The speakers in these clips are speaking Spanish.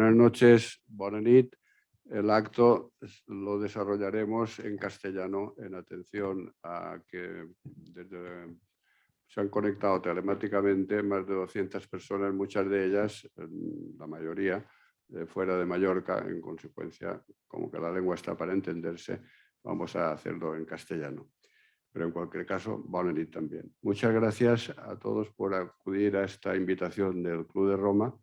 Buenas noches, bona nit. El acto lo desarrollaremos en castellano en atención a que se han conectado telemáticamente más de 200 personas, muchas de ellas, la mayoría, fuera de Mallorca. En consecuencia, como que la lengua está para entenderse, vamos a hacerlo en castellano. Pero en cualquier caso, bona nit también. Muchas gracias a todos por acudir a esta invitación del Club de Roma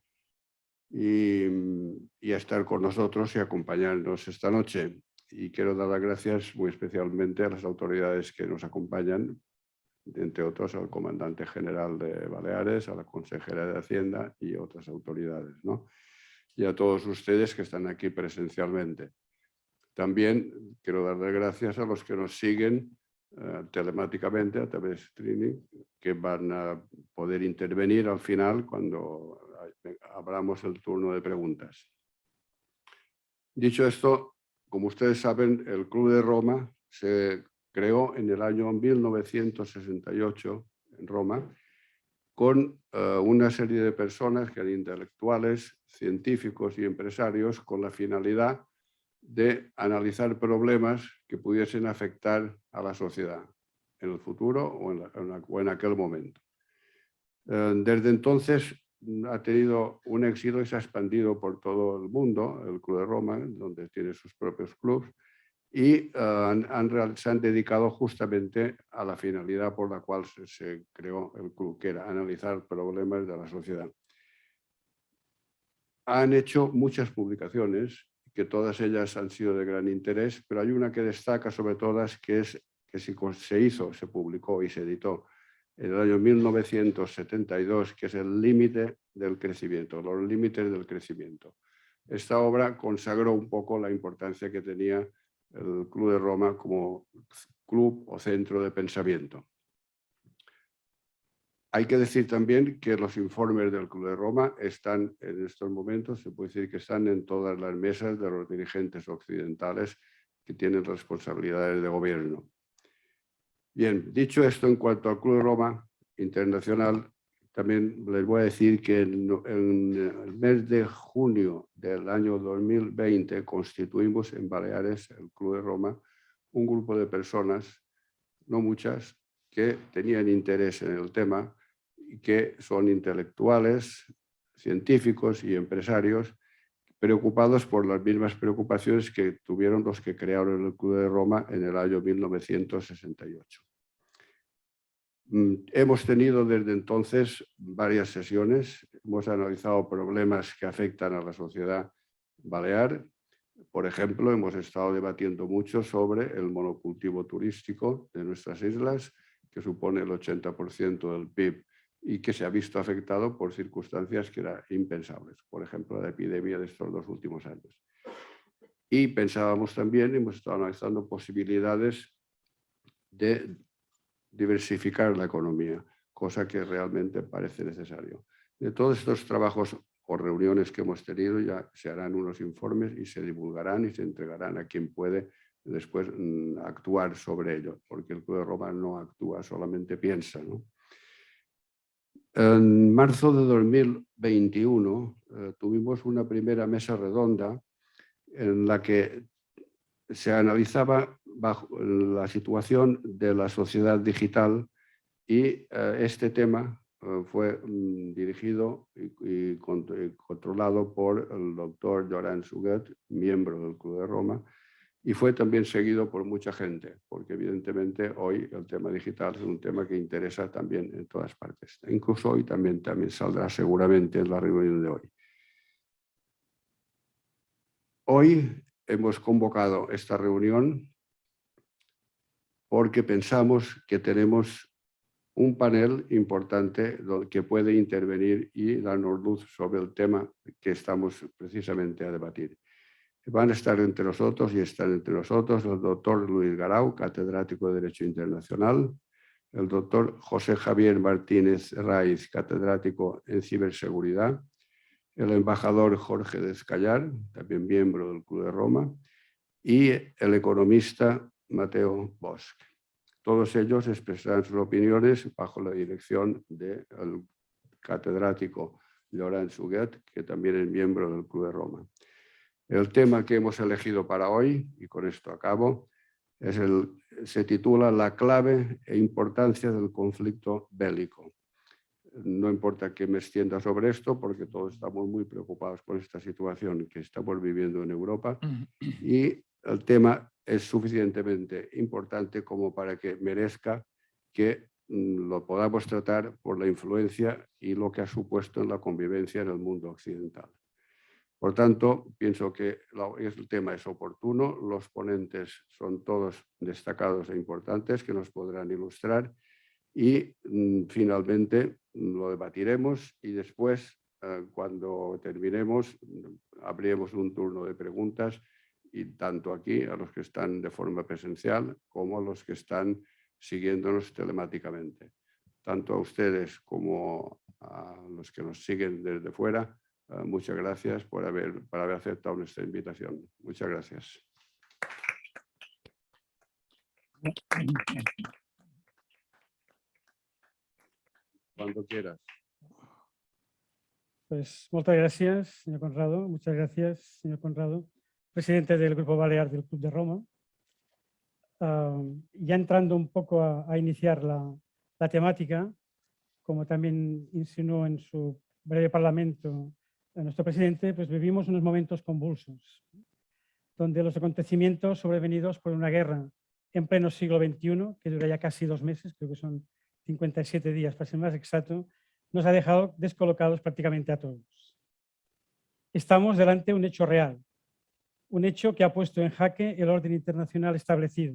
y a estar con nosotros y acompañarnos esta noche. Y quiero dar las gracias muy especialmente a las autoridades que nos acompañan, entre otros al comandante general de Baleares, a la consejera de Hacienda y otras autoridades, ¿no? Y a todos ustedes que están aquí presencialmente. También quiero dar las gracias a los que nos siguen telemáticamente a través de streaming, que van a poder intervenir al final cuando abramos el turno de preguntas. Dicho esto, como ustedes saben, el Club de Roma se creó en el año 1968 en Roma con una serie de personas que eran intelectuales, científicos y empresarios con la finalidad de analizar problemas que pudiesen afectar a la sociedad en el futuro o en aquel momento. Desde entonces ha tenido un éxito y se ha expandido por todo el mundo, el Club de Roma, donde tiene sus propios clubes, y se han dedicado justamente a la finalidad por la cual se creó el club, que era analizar problemas de la sociedad. Han hecho muchas publicaciones, que todas ellas han sido de gran interés, pero hay una que destaca sobre todas, que es que se publicó y se editó en el año 1972, que es el límite del crecimiento, los límites del crecimiento. Esta obra consagró un poco la importancia que tenía el Club de Roma como club o centro de pensamiento. Hay que decir también que los informes del Club de Roma están en estos momentos, se puede decir que están en todas las mesas de los dirigentes occidentales que tienen responsabilidades de gobierno. Bien, dicho esto, en cuanto al Club de Roma Internacional, también les voy a decir que en el mes de junio del año 2020 constituimos en Baleares, el Club de Roma, un grupo de personas, no muchas, que tenían interés en el tema, que son intelectuales, científicos y empresarios preocupados por las mismas preocupaciones que tuvieron los que crearon el Club de Roma en el año 1968. Hemos tenido desde entonces varias sesiones, hemos analizado problemas que afectan a la sociedad balear. Por ejemplo, hemos estado debatiendo mucho sobre el monocultivo turístico de nuestras islas, que supone el 80% del PIB y que se ha visto afectado por circunstancias que eran impensables, por ejemplo, la epidemia de estos 2 últimos años. Y pensábamos también, hemos estado analizando posibilidades de diversificar la economía, cosa que realmente parece necesario. De todos estos trabajos o reuniones que hemos tenido ya se harán unos informes y se divulgarán y se entregarán a quien puede después actuar sobre ello, porque el Club de Roma no actúa, solamente piensa, ¿no? En marzo de 2021 tuvimos una primera mesa redonda en la que se analizaba bajo la situación de la sociedad digital y este tema fue dirigido y controlado por el doctor Joran Suguet, miembro del Club de Roma, y fue también seguido por mucha gente, porque evidentemente hoy el tema digital es un tema que interesa también en todas partes. Incluso hoy también saldrá seguramente en la reunión de hoy. Hoy hemos convocado esta reunión porque pensamos que tenemos un panel importante que puede intervenir y darnos luz sobre el tema que estamos precisamente a debatir. Van a estar entre nosotros y están entre nosotros el doctor Luis Garau, catedrático de Derecho Internacional, el doctor José Javier Martínez Raiz, catedrático en Ciberseguridad, el embajador Jorge Descallar, también miembro del Club de Roma, y el economista Mateo Bosch. Todos ellos expresarán sus opiniones bajo la dirección del catedrático Laurent Huguet, que también es miembro del Club de Roma. El tema que hemos elegido para hoy, y con esto acabo, se titula La clave e importancia del conflicto bélico. No importa que me extienda sobre esto, porque todos estamos muy preocupados por esta situación que estamos viviendo en Europa, y el tema es suficientemente importante como para que merezca que lo podamos tratar por la influencia y lo que ha supuesto en la convivencia en el mundo occidental. Por tanto, pienso que el tema es oportuno, los ponentes son todos destacados e importantes que nos podrán ilustrar y finalmente lo debatiremos y después, cuando terminemos, abriremos un turno de preguntas y tanto aquí a los que están de forma presencial como a los que están siguiéndonos telemáticamente. Tanto a ustedes como a los que nos siguen desde fuera, muchas gracias por haber aceptado nuestra invitación. Muchas gracias. Cuando quieras. Pues muchas gracias, señor Conrado. Muchas gracias, señor Conrado, presidente del Grupo Balear del Club de Roma. Ya entrando un poco a iniciar la temática, como también insinuó en su breve parlamento nuestro presidente, pues vivimos unos momentos convulsos, donde los acontecimientos sobrevenidos por una guerra en pleno siglo XXI, que dura ya casi 2 meses, creo que son 57 días para ser más exacto, nos ha dejado descolocados prácticamente a todos. Estamos delante de un hecho real, un hecho que ha puesto en jaque el orden internacional establecido.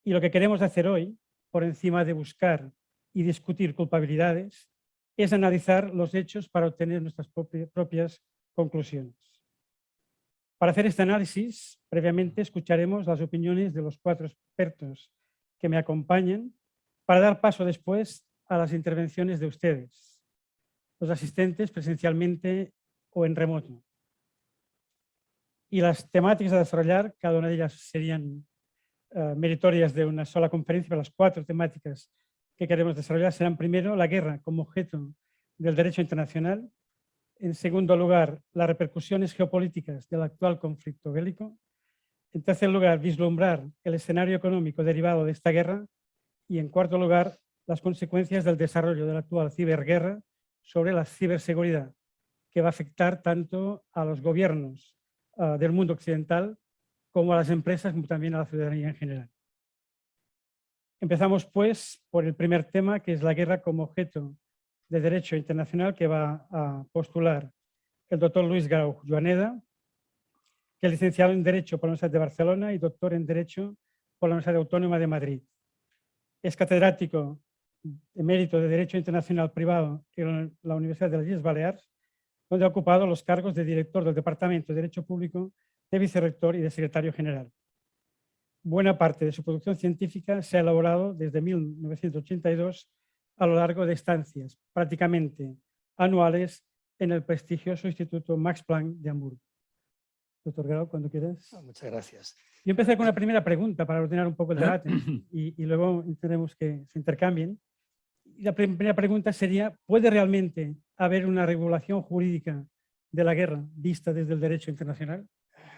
Y lo que queremos hacer hoy, por encima de buscar y discutir culpabilidades, es analizar los hechos para obtener nuestras propias conclusiones. Para hacer este análisis, previamente escucharemos las opiniones de los 4 expertos que me acompañan para dar paso después a las intervenciones de ustedes, los asistentes presencialmente o en remoto. Y las temáticas a desarrollar, cada una de ellas serían meritorias de una sola conferencia, pero las 4 temáticas que queremos desarrollar serán: primero, la guerra como objeto del derecho internacional; en segundo lugar, las repercusiones geopolíticas del actual conflicto bélico; en tercer lugar, vislumbrar el escenario económico derivado de esta guerra; y en cuarto lugar, las consecuencias del desarrollo de la actual ciberguerra sobre la ciberseguridad, que va a afectar tanto a los gobiernos del mundo occidental como a las empresas, como también a la ciudadanía en general. Empezamos, pues, por el primer tema, que es la guerra como objeto de derecho internacional, que va a postular el doctor Luis Grau Joaneda, que es licenciado en Derecho por la Universidad de Barcelona y doctor en Derecho por la Universidad Autónoma de Madrid. Es catedrático emérito de Derecho Internacional Privado en la Universidad de las Illes Balears, donde ha ocupado los cargos de director del Departamento de Derecho Público, de vicerrector y de secretario general. Buena parte de su producción científica se ha elaborado desde 1982 a lo largo de estancias prácticamente anuales en el prestigioso Instituto Max Planck de Hamburgo. Doctor Grau, cuando quieras. Muchas gracias. Yo empecé con una primera pregunta para ordenar un poco el debate y luego intentaremos que se intercambien. Y la primera pregunta sería: ¿puede realmente haber una regulación jurídica de la guerra vista desde el derecho internacional?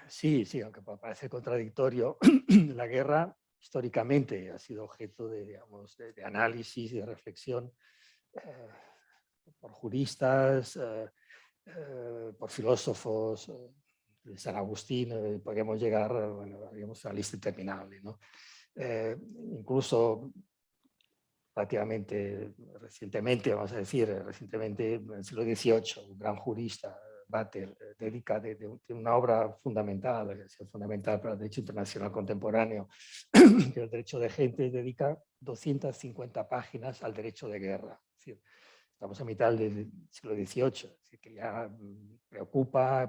Sí, aunque parece contradictorio, la guerra históricamente ha sido objeto de, digamos, de análisis y de reflexión por juristas, por filósofos, de San Agustín, podríamos llegar, bueno, digamos, a la lista interminable, ¿no? Incluso relativamente recientemente, vamos a decir, recientemente en el siglo XVIII, un gran jurista, Vatel, dedica de una obra fundamental, fundamental para el derecho internacional contemporáneo, que es el derecho de gente, dedica 250 páginas al derecho de guerra. Es decir, estamos a mitad del siglo XVIII, es decir, que ya preocupa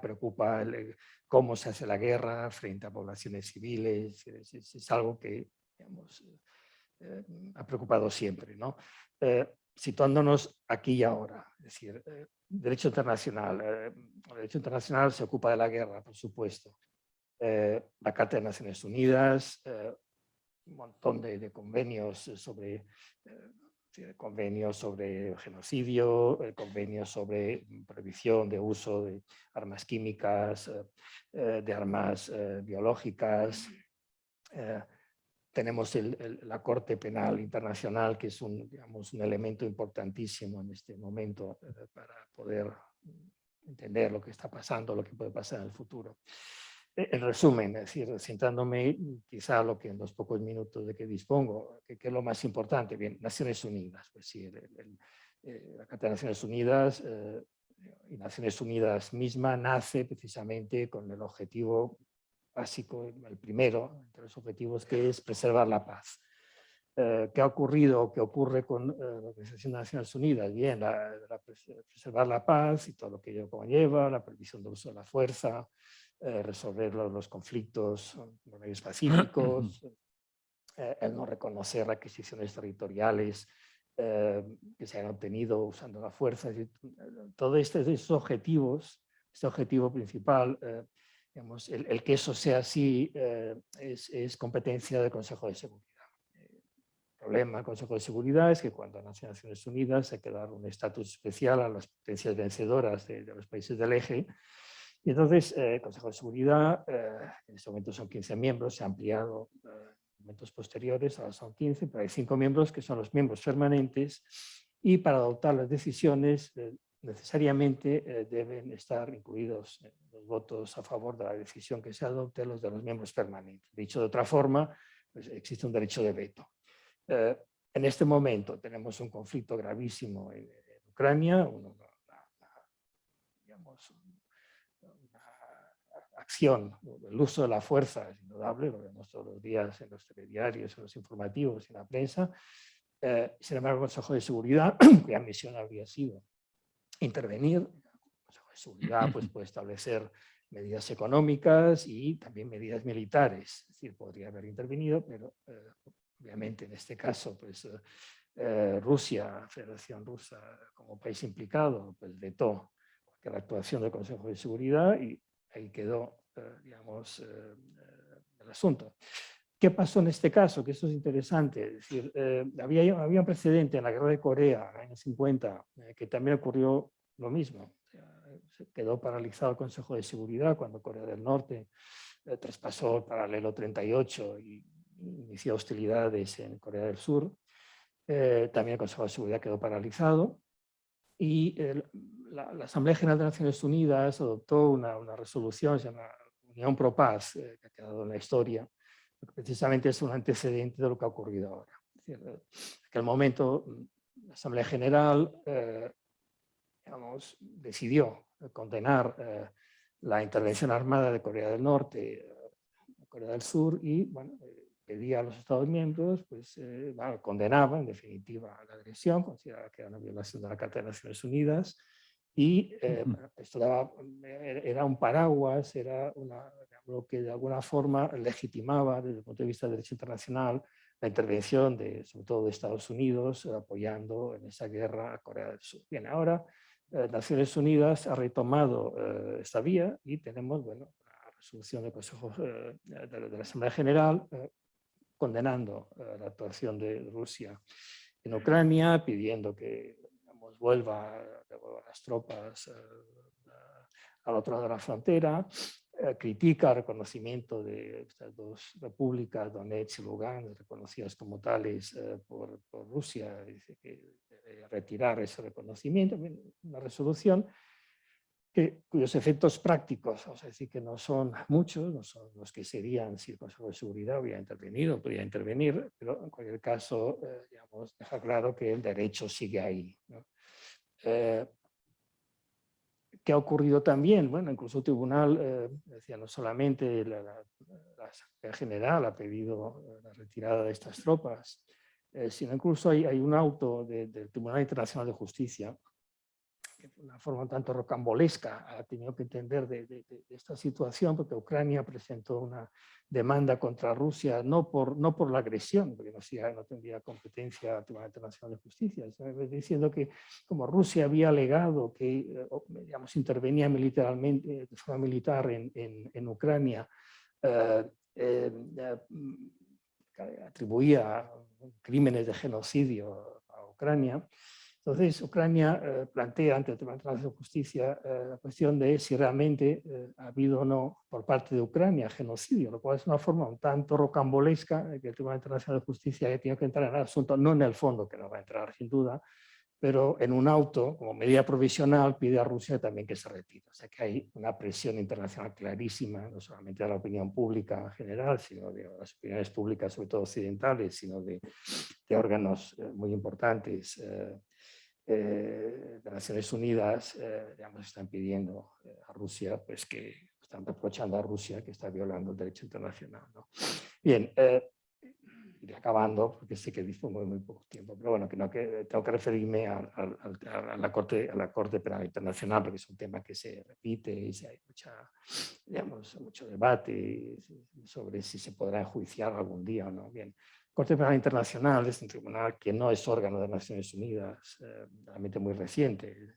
cómo se hace la guerra frente a poblaciones civiles. Es algo que, digamos, ha preocupado siempre, ¿no? Situándonos aquí y ahora, es decir, derecho internacional. El derecho internacional se ocupa de la guerra, por supuesto. La Carta de Naciones Unidas, un montón de convenios sobre el convenio sobre genocidio, el convenio sobre prohibición de uso de armas químicas, de armas biológicas. Tenemos la Corte Penal Internacional, que es digamos, un elemento importantísimo en este momento para poder entender lo que está pasando, lo que puede pasar en el futuro. En resumen, es decir, centrándome quizá lo que en los pocos minutos de que dispongo, que es lo más importante, bien, Naciones Unidas, pues sí, la Carta de Naciones Unidas y Naciones Unidas misma nace precisamente con el objetivo básico, el primero entre los objetivos, que es preservar la paz. ¿Qué ha ocurrido? ¿Qué ocurre con la Organización de Naciones Unidas? Bien, preservar la paz y todo lo que ello conlleva, la prohibición del uso de la fuerza, resolver los conflictos por medios pacíficos, el no reconocer adquisiciones territoriales que se han obtenido usando la fuerza. Es decir, todos estos objetivos, este objetivo principal, digamos, el que eso sea así es competencia del Consejo de Seguridad. El problema del Consejo de Seguridad es que cuando nace Naciones Unidas hay que dar un estatus especial a las potencias vencedoras de los países del eje. Y entonces el Consejo de Seguridad, en este momento son 15 miembros, se ha ampliado en momentos posteriores, ahora son 15, pero hay 5 miembros que son los miembros permanentes y para adoptar las decisiones necesariamente deben estar incluidos los votos a favor de la decisión que se adopte los de los miembros permanentes. Dicho de otra forma, pues existe un derecho de veto. En este momento tenemos un conflicto gravísimo en Ucrania, digamos, una acción, el uso de la fuerza es indudable, lo vemos todos los días en los telediarios, en los informativos, en la prensa. Sin embargo, el Consejo de Seguridad, cuya misión habría sido intervenir, el Consejo de Seguridad pues, puede establecer medidas económicas y también medidas militares, es decir, podría haber intervenido, pero obviamente en este caso pues, Rusia, Federación Rusa, como país implicado, pues vetó cualquier actuación del Consejo de Seguridad y ahí quedó, digamos, el asunto. ¿Qué pasó en este caso? Que esto es interesante. Es decir, había un precedente en la guerra de Corea, en los años 50, que también ocurrió lo mismo. Se quedó paralizado el Consejo de Seguridad cuando Corea del Norte traspasó el paralelo 38 y inició hostilidades en Corea del Sur. También el Consejo de Seguridad quedó paralizado y la Asamblea General de Naciones Unidas adoptó una resolución, se llama Unión Pro Paz, que ha quedado en la historia, que precisamente es un antecedente de lo que ha ocurrido ahora. Es decir, en aquel momento la Asamblea General digamos, decidió condenar la intervención armada de Corea del Norte, Corea del Sur y bueno, pedía a los Estados miembros, pues bueno, condenaba en definitiva la agresión, consideraba que era una violación de la Carta de Naciones Unidas y esto era un paraguas, era lo que de alguna forma legitimaba desde el punto de vista del derecho internacional la intervención sobre todo de Estados Unidos apoyando en esa guerra a Corea del Sur. Bien, ahora Naciones Unidas ha retomado esta vía y tenemos bueno, la resolución del Consejo de la Asamblea General condenando la actuación de Rusia en Ucrania, pidiendo que digamos, vuelvan las tropas al otro lado de la frontera, critica el reconocimiento de estas dos repúblicas, Donetsk y Lugansk, reconocidas como tales por Rusia, dice que debe retirar ese reconocimiento, una resolución cuyos efectos prácticos, vamos a decir que no son muchos, no son los que serían si el Consejo de Seguridad hubiera intervenido, podría intervenir, pero en cualquier caso, digamos, deja claro que el derecho sigue ahí, ¿no? ¿Qué ha ocurrido también? Bueno, incluso el tribunal, decía, no solamente la Asamblea General ha pedido la retirada de estas tropas, sino incluso hay un auto del Tribunal Internacional de Justicia que de una forma un tanto rocambolesca ha tenido que entender de esta situación, porque Ucrania presentó una demanda contra Rusia, no por la agresión, porque no tendría competencia al Tribunal Internacional de Justicia, diciendo que como Rusia había alegado que digamos, intervenía militarmente, de forma militar en Ucrania, atribuía crímenes de genocidio Ucrania. Entonces, Ucrania plantea ante el Tribunal Internacional de Justicia la cuestión de si realmente ha habido o no por parte de Ucrania genocidio, lo cual es una forma un tanto rocambolesca de que el Tribunal Internacional de Justicia haya tenido que entrar en el asunto, no en el fondo, que no va a entrar sin duda, pero en un auto, como medida provisional, pide a Rusia también que se retire. O sea que hay una presión internacional clarísima, no solamente de la opinión pública en general, sino de las opiniones públicas, sobre todo occidentales, sino de órganos muy importantes de Naciones Unidas, digamos, están pidiendo a Rusia, pues que están reprochando a Rusia que está violando el derecho internacional, ¿no? Bien, iré acabando porque sé que dispongo de muy poco tiempo, pero bueno, que tengo que referirme a la Corte Penal Internacional porque es un tema que se repite y hay mucho debate sobre si se podrá enjuiciar algún día o no. Bien, Corte Penal Internacional es un tribunal que no es órgano de Naciones Unidas, realmente muy reciente,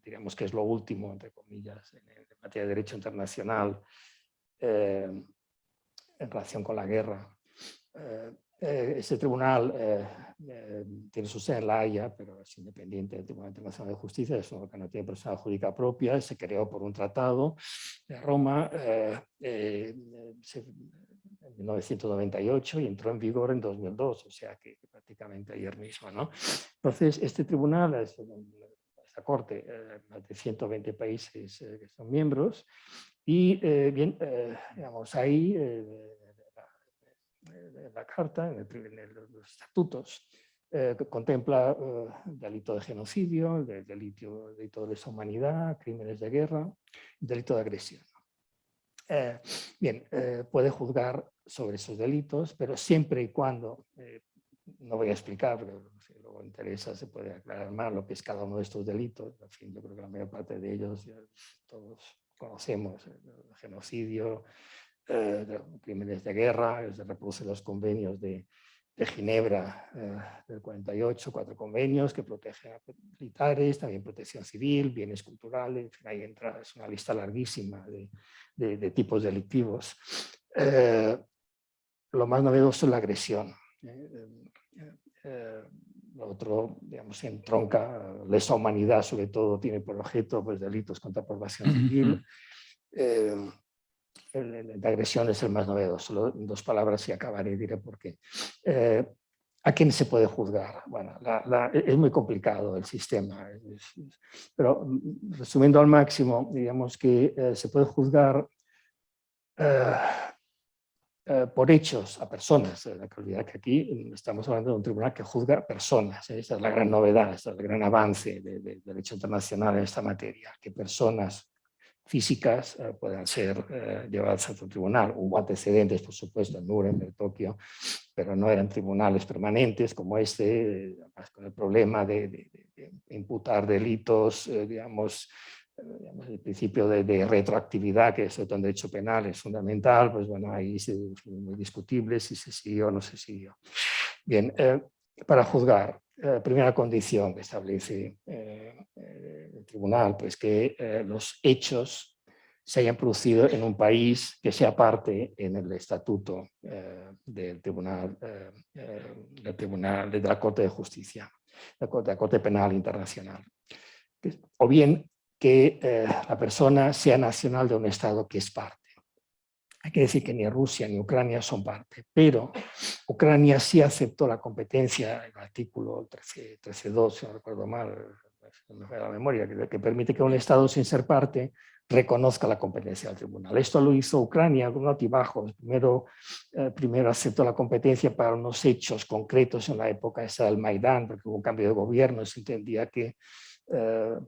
digamos que es lo último, entre comillas, en materia de derecho internacional en relación con la guerra. Este tribunal tiene su sede en La Haya, pero es independiente del Tribunal Internacional de Justicia, es un órgano que tiene personalidad jurídica propia, se creó por un tratado de Roma en 1998 y entró en vigor en 2002, o sea que prácticamente ayer mismo, ¿no? Entonces, este tribunal, esta corte, más de 120 países que son miembros, y bien, digamos, ahí la carta, en los estatutos, contempla delito de genocidio, delito de lesa humanidad, crímenes de guerra, delito de agresión. Bien, puede juzgar sobre esos delitos, pero siempre y cuando, no voy a explicar, pero si luego interesa se puede aclarar más lo que es cada uno de estos delitos. En fin, yo creo que la mayor parte de ellos ya todos conocemos, el genocidio, crímenes de guerra, se reproducen los convenios de Ginebra del 48, 4 convenios que protegen a militares, también protección civil, bienes culturales, en fin, ahí entra, es una lista larguísima de tipos delictivos. Lo más novedoso es la agresión. Lo otro, digamos, entronca, lesa humanidad sobre todo tiene por objeto pues, delitos contra población civil. La agresión es el más novedoso. Solo en 2 palabras y acabaré, diré por qué. ¿A quién se puede juzgar? Bueno, es muy complicado el sistema, pero resumiendo al máximo, digamos que se puede juzgar por hechos a personas. La calidad que aquí estamos hablando de un tribunal que juzga personas. Esta es la gran novedad, este es el gran avance del derecho internacional en esta materia, que personas físicas puedan ser llevadas a otro tribunal. Hubo antecedentes, por supuesto, en Nuremberg, Tokio, pero no eran tribunales permanentes como este, con el problema de imputar delitos, digamos, el principio de retroactividad, que es el derecho penal, es fundamental, pues bueno, ahí es muy discutible si se siguió o no se siguió. Bien, para juzgar, primera condición que establece el tribunal, pues que los hechos se hayan producido en un país que sea parte en el estatuto del tribunal, de la Corte de Justicia, de la Corte Penal Internacional. O bien que la persona sea nacional de un Estado que es parte. Hay que decir que ni Rusia ni Ucrania son parte, pero Ucrania sí aceptó la competencia, el artículo 13.2, si no recuerdo mal, no me falla la memoria, que permite que un Estado sin ser parte reconozca la competencia del tribunal. Esto lo hizo Ucrania con altibajos. Primero aceptó la competencia para unos hechos concretos en la época esa del Maidán, porque hubo un cambio de gobierno, se entendía que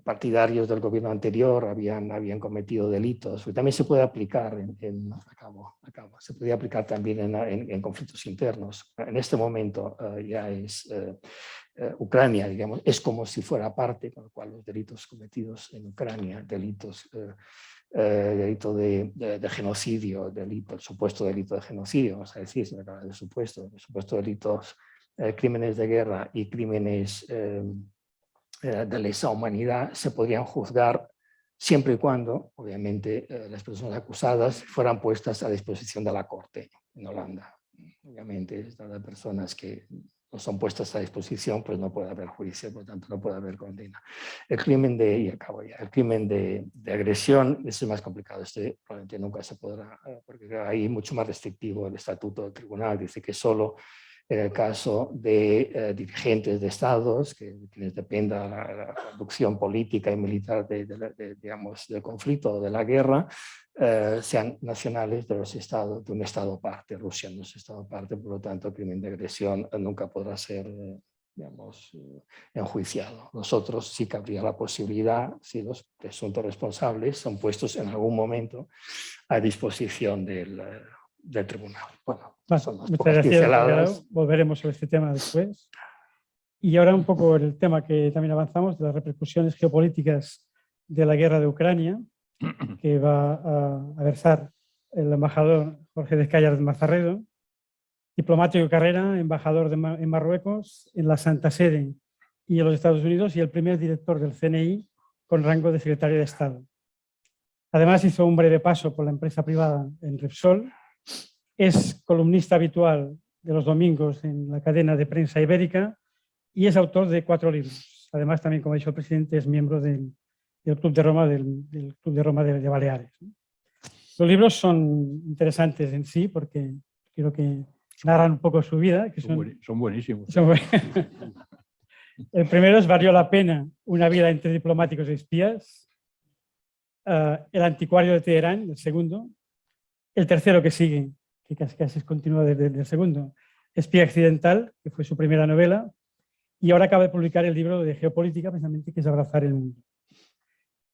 partidarios del gobierno anterior habían cometido delitos. Pero también se puede aplicar se podía aplicar también en conflictos internos. En este momento ya es Ucrania, digamos, es como si fuera parte, con lo cual los delitos cometidos en Ucrania, delito de genocidio, el supuesto delito de genocidio, vamos a decir, el supuesto delitos, crímenes de guerra y crímenes de lesa humanidad se podrían juzgar siempre y cuando, obviamente, las personas acusadas fueran puestas a disposición de la Corte en Holanda. Obviamente, estas personas que no son puestas a disposición, pues no puede haber juicio, por lo tanto no puede haber condena. El crimen de, y acabo ya, el crimen de agresión es más complicado, probablemente nunca se podrá, porque hay mucho más restrictivo el estatuto del tribunal, dice que solo en el caso de dirigentes de estados, que les dependa la conducción política y militar digamos, del conflicto o de la guerra, sean nacionales de los estados, de un estado parte. Rusia no es estado parte, por lo tanto el crimen de agresión nunca podrá ser digamos, enjuiciado. Nosotros sí que habría la posibilidad, si los presuntos responsables son puestos en algún momento a disposición del tribunal. Bueno, son unas muchas pocas gracias, pinceladas. volveremos sobre este tema después. Y ahora un poco el tema que también avanzamos, de las repercusiones geopolíticas de la guerra de Ucrania, que va a versar el embajador Jorge Descayar de Mazarredo, diplomático de carrera, embajador en Marruecos, en la Santa Sede y en los Estados Unidos, y el primer director del CNI con rango de secretario de Estado. Además hizo un breve paso por la empresa privada en Repsol, es columnista habitual de los domingos en la cadena de prensa ibérica y es autor de 4 libros. Además, también, como ha dicho el presidente, es miembro del Club de Roma, del Club de Roma de Baleares. Los libros son interesantes en sí porque creo que narran un poco su vida. Que son buenísimos. El primero es Valió la pena, una vida entre diplomáticos y espías. El anticuario de Teherán, el segundo. El tercero que sigue, que casi es continuo del segundo, Espía accidental, que fue su primera novela. Y ahora acaba de publicar el libro de geopolítica, precisamente, que es Abrazar el mundo.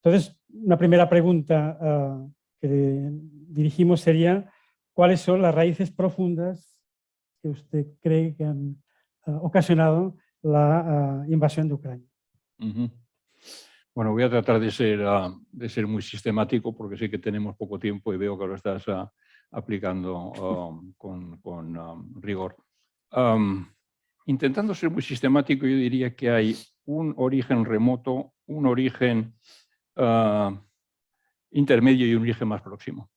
Entonces, una primera pregunta que dirigimos sería: ¿cuáles son las raíces profundas que usted cree que han ocasionado la invasión de Ucrania? Bueno, voy a tratar de ser muy sistemático porque sé que tenemos poco tiempo y veo que lo estás aplicando con rigor. Intentando ser muy sistemático, yo diría que hay un origen remoto, un origen intermedio y un origen más próximo.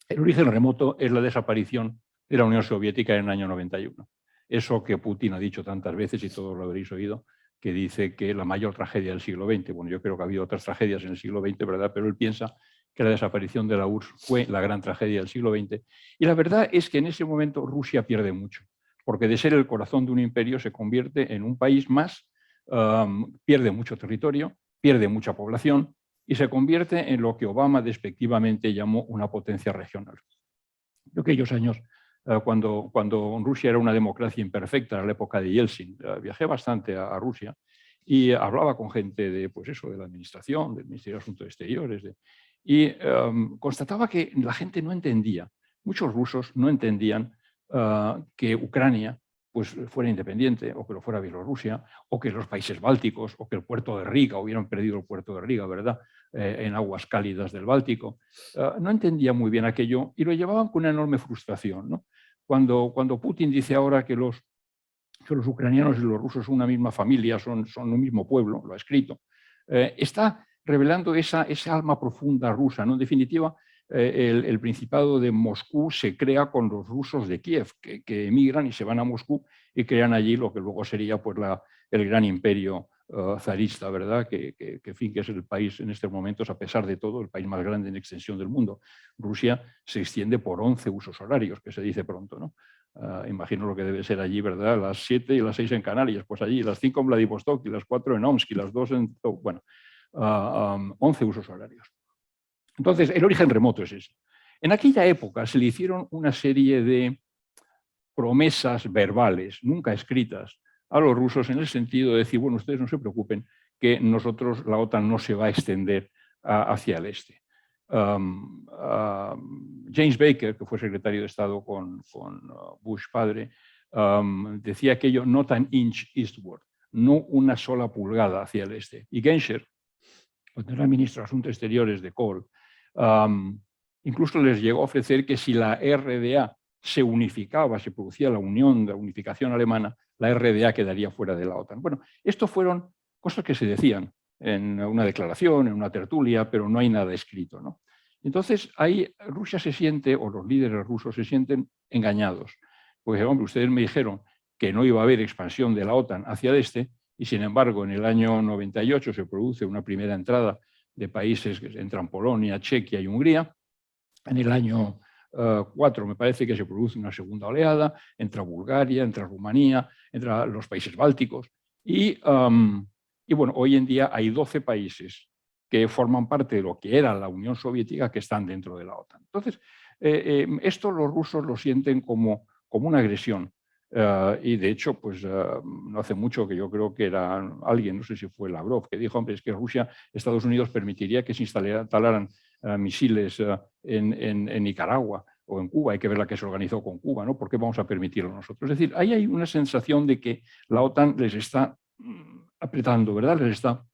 El origen remoto es la desaparición de la Unión Soviética en el año 91. Eso que Putin ha dicho tantas veces, y todos lo habréis oído, que dice que la mayor tragedia del siglo XX. Bueno, yo creo que ha habido otras tragedias en el siglo XX, ¿verdad? Pero él piensa que la desaparición de la URSS fue la gran tragedia del siglo XX. Y la verdad es que en ese momento Rusia pierde mucho, porque de ser el corazón de un imperio se convierte en un país más, pierde mucho territorio, pierde mucha población y se convierte en lo que Obama despectivamente llamó una potencia regional. En aquellos años, cuando Rusia era una democracia imperfecta, en la época de Yeltsin, viajé bastante a Rusia y hablaba con gente de, pues eso, de la administración, del Ministerio de Asuntos Exteriores, y constataba que la gente no entendía, muchos rusos no entendían que Ucrania pues, fuera independiente, o que lo fuera Bielorrusia, o que los países bálticos, o que el puerto de Riga, hubieran perdido el puerto de Riga, ¿verdad?, en aguas cálidas del Báltico. No entendía muy bien aquello y lo llevaban con una enorme frustración, ¿no? Cuando Putin dice ahora que los ucranianos y los rusos son una misma familia, son un mismo pueblo, lo ha escrito, está revelando esa alma profunda rusa, ¿no? En definitiva, el Principado de Moscú se crea con los rusos de Kiev, que emigran y se van a Moscú y crean allí lo que luego sería pues, el gran imperio zarista, ¿verdad? Que es el país en estos momentos, a pesar de todo, el país más grande en extensión del mundo. Rusia se extiende por 11 usos horarios, que se dice pronto, ¿no? Imagino lo que debe ser allí, ¿verdad? Las 7 y las 6 en Canarias, pues allí, las 5 en Vladivostok y las 4 en Omsk y las 2 en... Bueno, 11 usos horarios. Entonces, el origen remoto es ese. En aquella época se le hicieron una serie de promesas verbales, nunca escritas, a los rusos en el sentido de decir, bueno, ustedes no se preocupen, que nosotros, la OTAN no se va a extender hacia el este. James Baker, que fue secretario de Estado con Bush padre, decía aquello, not an inch eastward, no una sola pulgada hacia el este. Y Genscher, cuando era ministro de Asuntos Exteriores de Kohl, incluso les llegó a ofrecer que si la RDA se unificaba, se producía la unificación alemana, la RDA quedaría fuera de la OTAN. Bueno, esto fueron cosas que se decían en una declaración, en una tertulia, pero no hay nada escrito, ¿no? Entonces, ahí Rusia se siente, o los líderes rusos se sienten engañados. Porque, hombre, ustedes me dijeron que no iba a haber expansión de la OTAN hacia el este, y sin embargo en el año 98 se produce una primera entrada de países que entran Polonia, Chequia y Hungría. En el año 4 me parece que se produce una segunda oleada, entra Bulgaria, entra Rumanía, entra los países bálticos y bueno, hoy en día hay 12 países que forman parte de lo que era la Unión Soviética que están dentro de la OTAN. Entonces, esto los rusos lo sienten como una agresión. Y de hecho, pues no hace mucho que yo creo que era alguien, no sé si fue Lavrov, que dijo, hombre, es que Rusia, Estados Unidos permitiría que se instalaran misiles en Nicaragua o en Cuba. Hay que ver la que se organizó con Cuba, ¿no? ¿Por qué vamos a permitirlo nosotros? Es decir, ahí hay una sensación de que la OTAN les está apretando, ¿verdad? Les está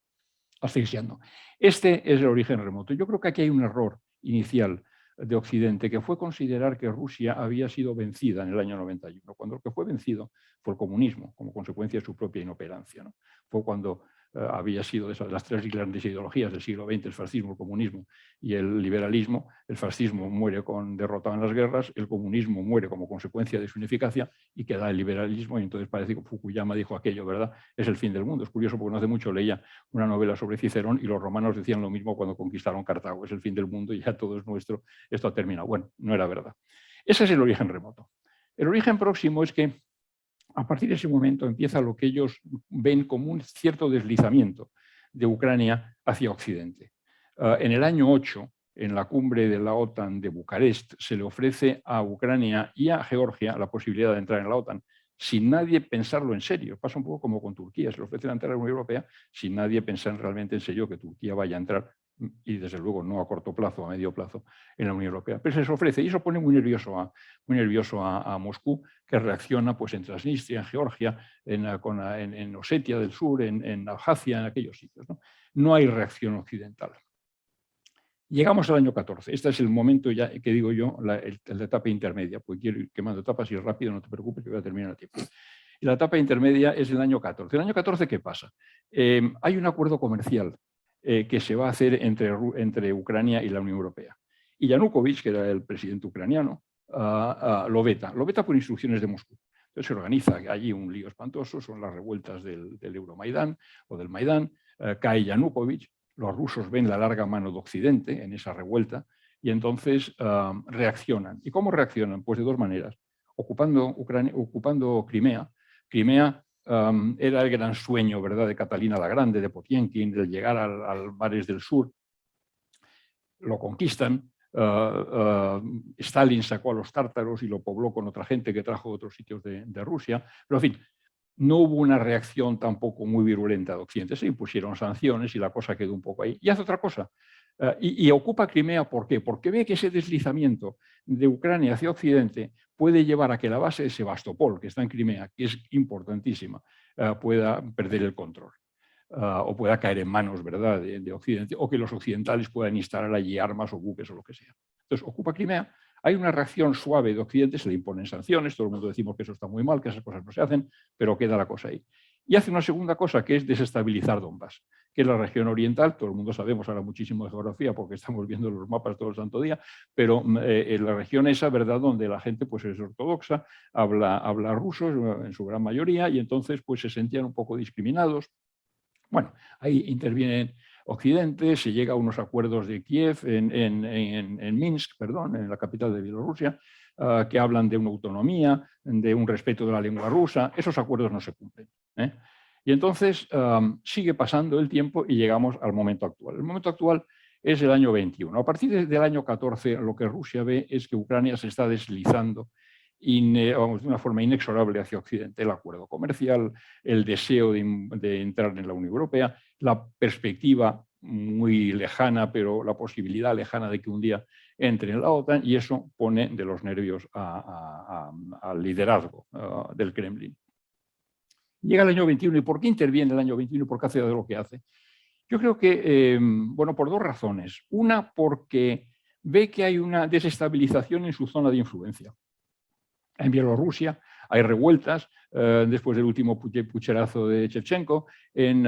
asfixiando. Este es el origen remoto. Yo creo que aquí hay un error inicial de Occidente, que fue considerar que Rusia había sido vencida en el año 91, cuando lo que fue vencido fue el comunismo, como consecuencia de su propia inoperancia, ¿no? Fue cuando había sido de las tres grandes ideologías del siglo XX, el fascismo, el comunismo y el liberalismo. El fascismo muere derrotado en las guerras, el comunismo muere como consecuencia de su ineficacia y queda el liberalismo, y entonces parece que Fukuyama dijo aquello, ¿verdad? Es el fin del mundo. Es curioso porque no hace mucho leía una novela sobre Cicerón y los romanos decían lo mismo cuando conquistaron Cartago, es el fin del mundo y ya todo es nuestro, esto ha terminado. Bueno, no era verdad. Ese es el origen remoto. El origen próximo es que a partir de ese momento empieza lo que ellos ven como un cierto deslizamiento de Ucrania hacia Occidente. En el año 8, en la cumbre de la OTAN de Bucarest, se le ofrece a Ucrania y a Georgia la posibilidad de entrar en la OTAN, sin nadie pensarlo en serio. Pasa un poco como con Turquía, se le ofrece entrar a la Unión Europea sin nadie pensar realmente en serio que Turquía vaya a entrar, y desde luego no a corto plazo, a medio plazo, en la Unión Europea. Pero se les ofrece y eso pone muy nervioso a Moscú, que reacciona pues, en Transnistria, en Georgia, en Osetia del Sur, en Abjasia, en aquellos sitios. No hay reacción occidental. Llegamos al año 14. Este es el momento ya que digo yo, la etapa intermedia, porque quiero ir quemando etapas y rápido, no te preocupes que voy a terminar a tiempo. Y la etapa intermedia es el año 14. ¿El año 14 qué pasa? Hay un acuerdo comercial que se va a hacer entre Ucrania y la Unión Europea. Y Yanukovych, que era el presidente ucraniano, lo veta. Lo veta por instrucciones de Moscú. Entonces se organiza allí un lío espantoso, son las revueltas del Euromaidán o del Maidán, cae Yanukovych, los rusos ven la larga mano de Occidente en esa revuelta y entonces reaccionan. ¿Y cómo reaccionan? Pues de dos maneras. Ocupando Crimea. Crimea era el gran sueño, ¿verdad?, de Catalina la Grande, de Potiomkin, de llegar al mares del sur. Lo conquistan. Stalin sacó a los tártaros y lo pobló con otra gente que trajo de otros sitios de Rusia. Pero, en fin, no hubo una reacción tampoco muy virulenta de Occidente. Se impusieron sanciones y la cosa quedó un poco ahí. Y hace otra cosa. Y ocupa Crimea, ¿por qué? Porque ve que ese deslizamiento de Ucrania hacia Occidente puede llevar a que la base de Sebastopol, que está en Crimea, que es importantísima, pueda perder el control. O pueda caer en manos, ¿verdad?, de Occidente, o que los occidentales puedan instalar allí armas o buques o lo que sea. Entonces, ocupa Crimea, hay una reacción suave de Occidente, se le imponen sanciones, todo el mundo decimos que eso está muy mal, que esas cosas no se hacen, pero queda la cosa ahí. Y hace una segunda cosa, que es desestabilizar Donbass, que es la región oriental. Todo el mundo sabemos ahora muchísimo de geografía porque estamos viendo los mapas todo el santo día, pero en la región esa, ¿verdad?, donde la gente pues, es ortodoxa, habla ruso en su gran mayoría, y entonces pues, se sentían un poco discriminados. Bueno, ahí interviene Occidente, se llega a unos acuerdos de Kiev, en Minsk, perdón, en la capital de Bielorrusia, que hablan de una autonomía, de un respeto de la lengua rusa. Esos acuerdos no se cumplen. Y entonces sigue pasando el tiempo y llegamos al momento actual. El momento actual es el año 21. A partir del año 14, lo que Rusia ve es que Ucrania se está deslizando de una forma inexorable hacia Occidente. El acuerdo comercial, el deseo de entrar en la Unión Europea, la perspectiva muy lejana, pero la posibilidad lejana de que un día entre en la OTAN, y eso pone de los nervios al liderazgo del Kremlin. Llega el año 21, ¿y por qué interviene el año 21? ¿Por qué hace lo que hace? Yo creo que, bueno, por dos razones. Una, porque ve que hay una desestabilización en su zona de influencia. En Bielorrusia hay revueltas después del último pucherazo de Shevchenko. En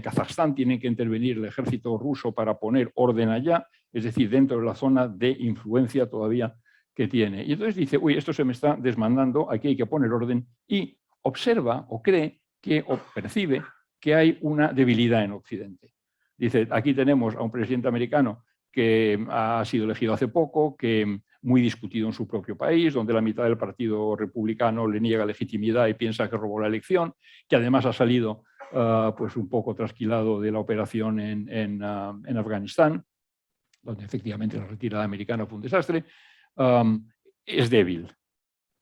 Kazajstán tiene que intervenir el ejército ruso para poner orden allá, es decir, dentro de la zona de influencia todavía que tiene. Y entonces dice, uy, esto se me está desmandando, aquí hay que poner orden, y observa o cree que, o percibe que hay una debilidad en Occidente. Dice, aquí tenemos a un presidente americano que ha sido elegido hace poco, que muy discutido en su propio país, donde la mitad del Partido Republicano le niega legitimidad y piensa que robó la elección, que además ha salido pues un poco trasquilado de la operación en Afganistán, donde efectivamente la retirada americana fue un desastre, es débil.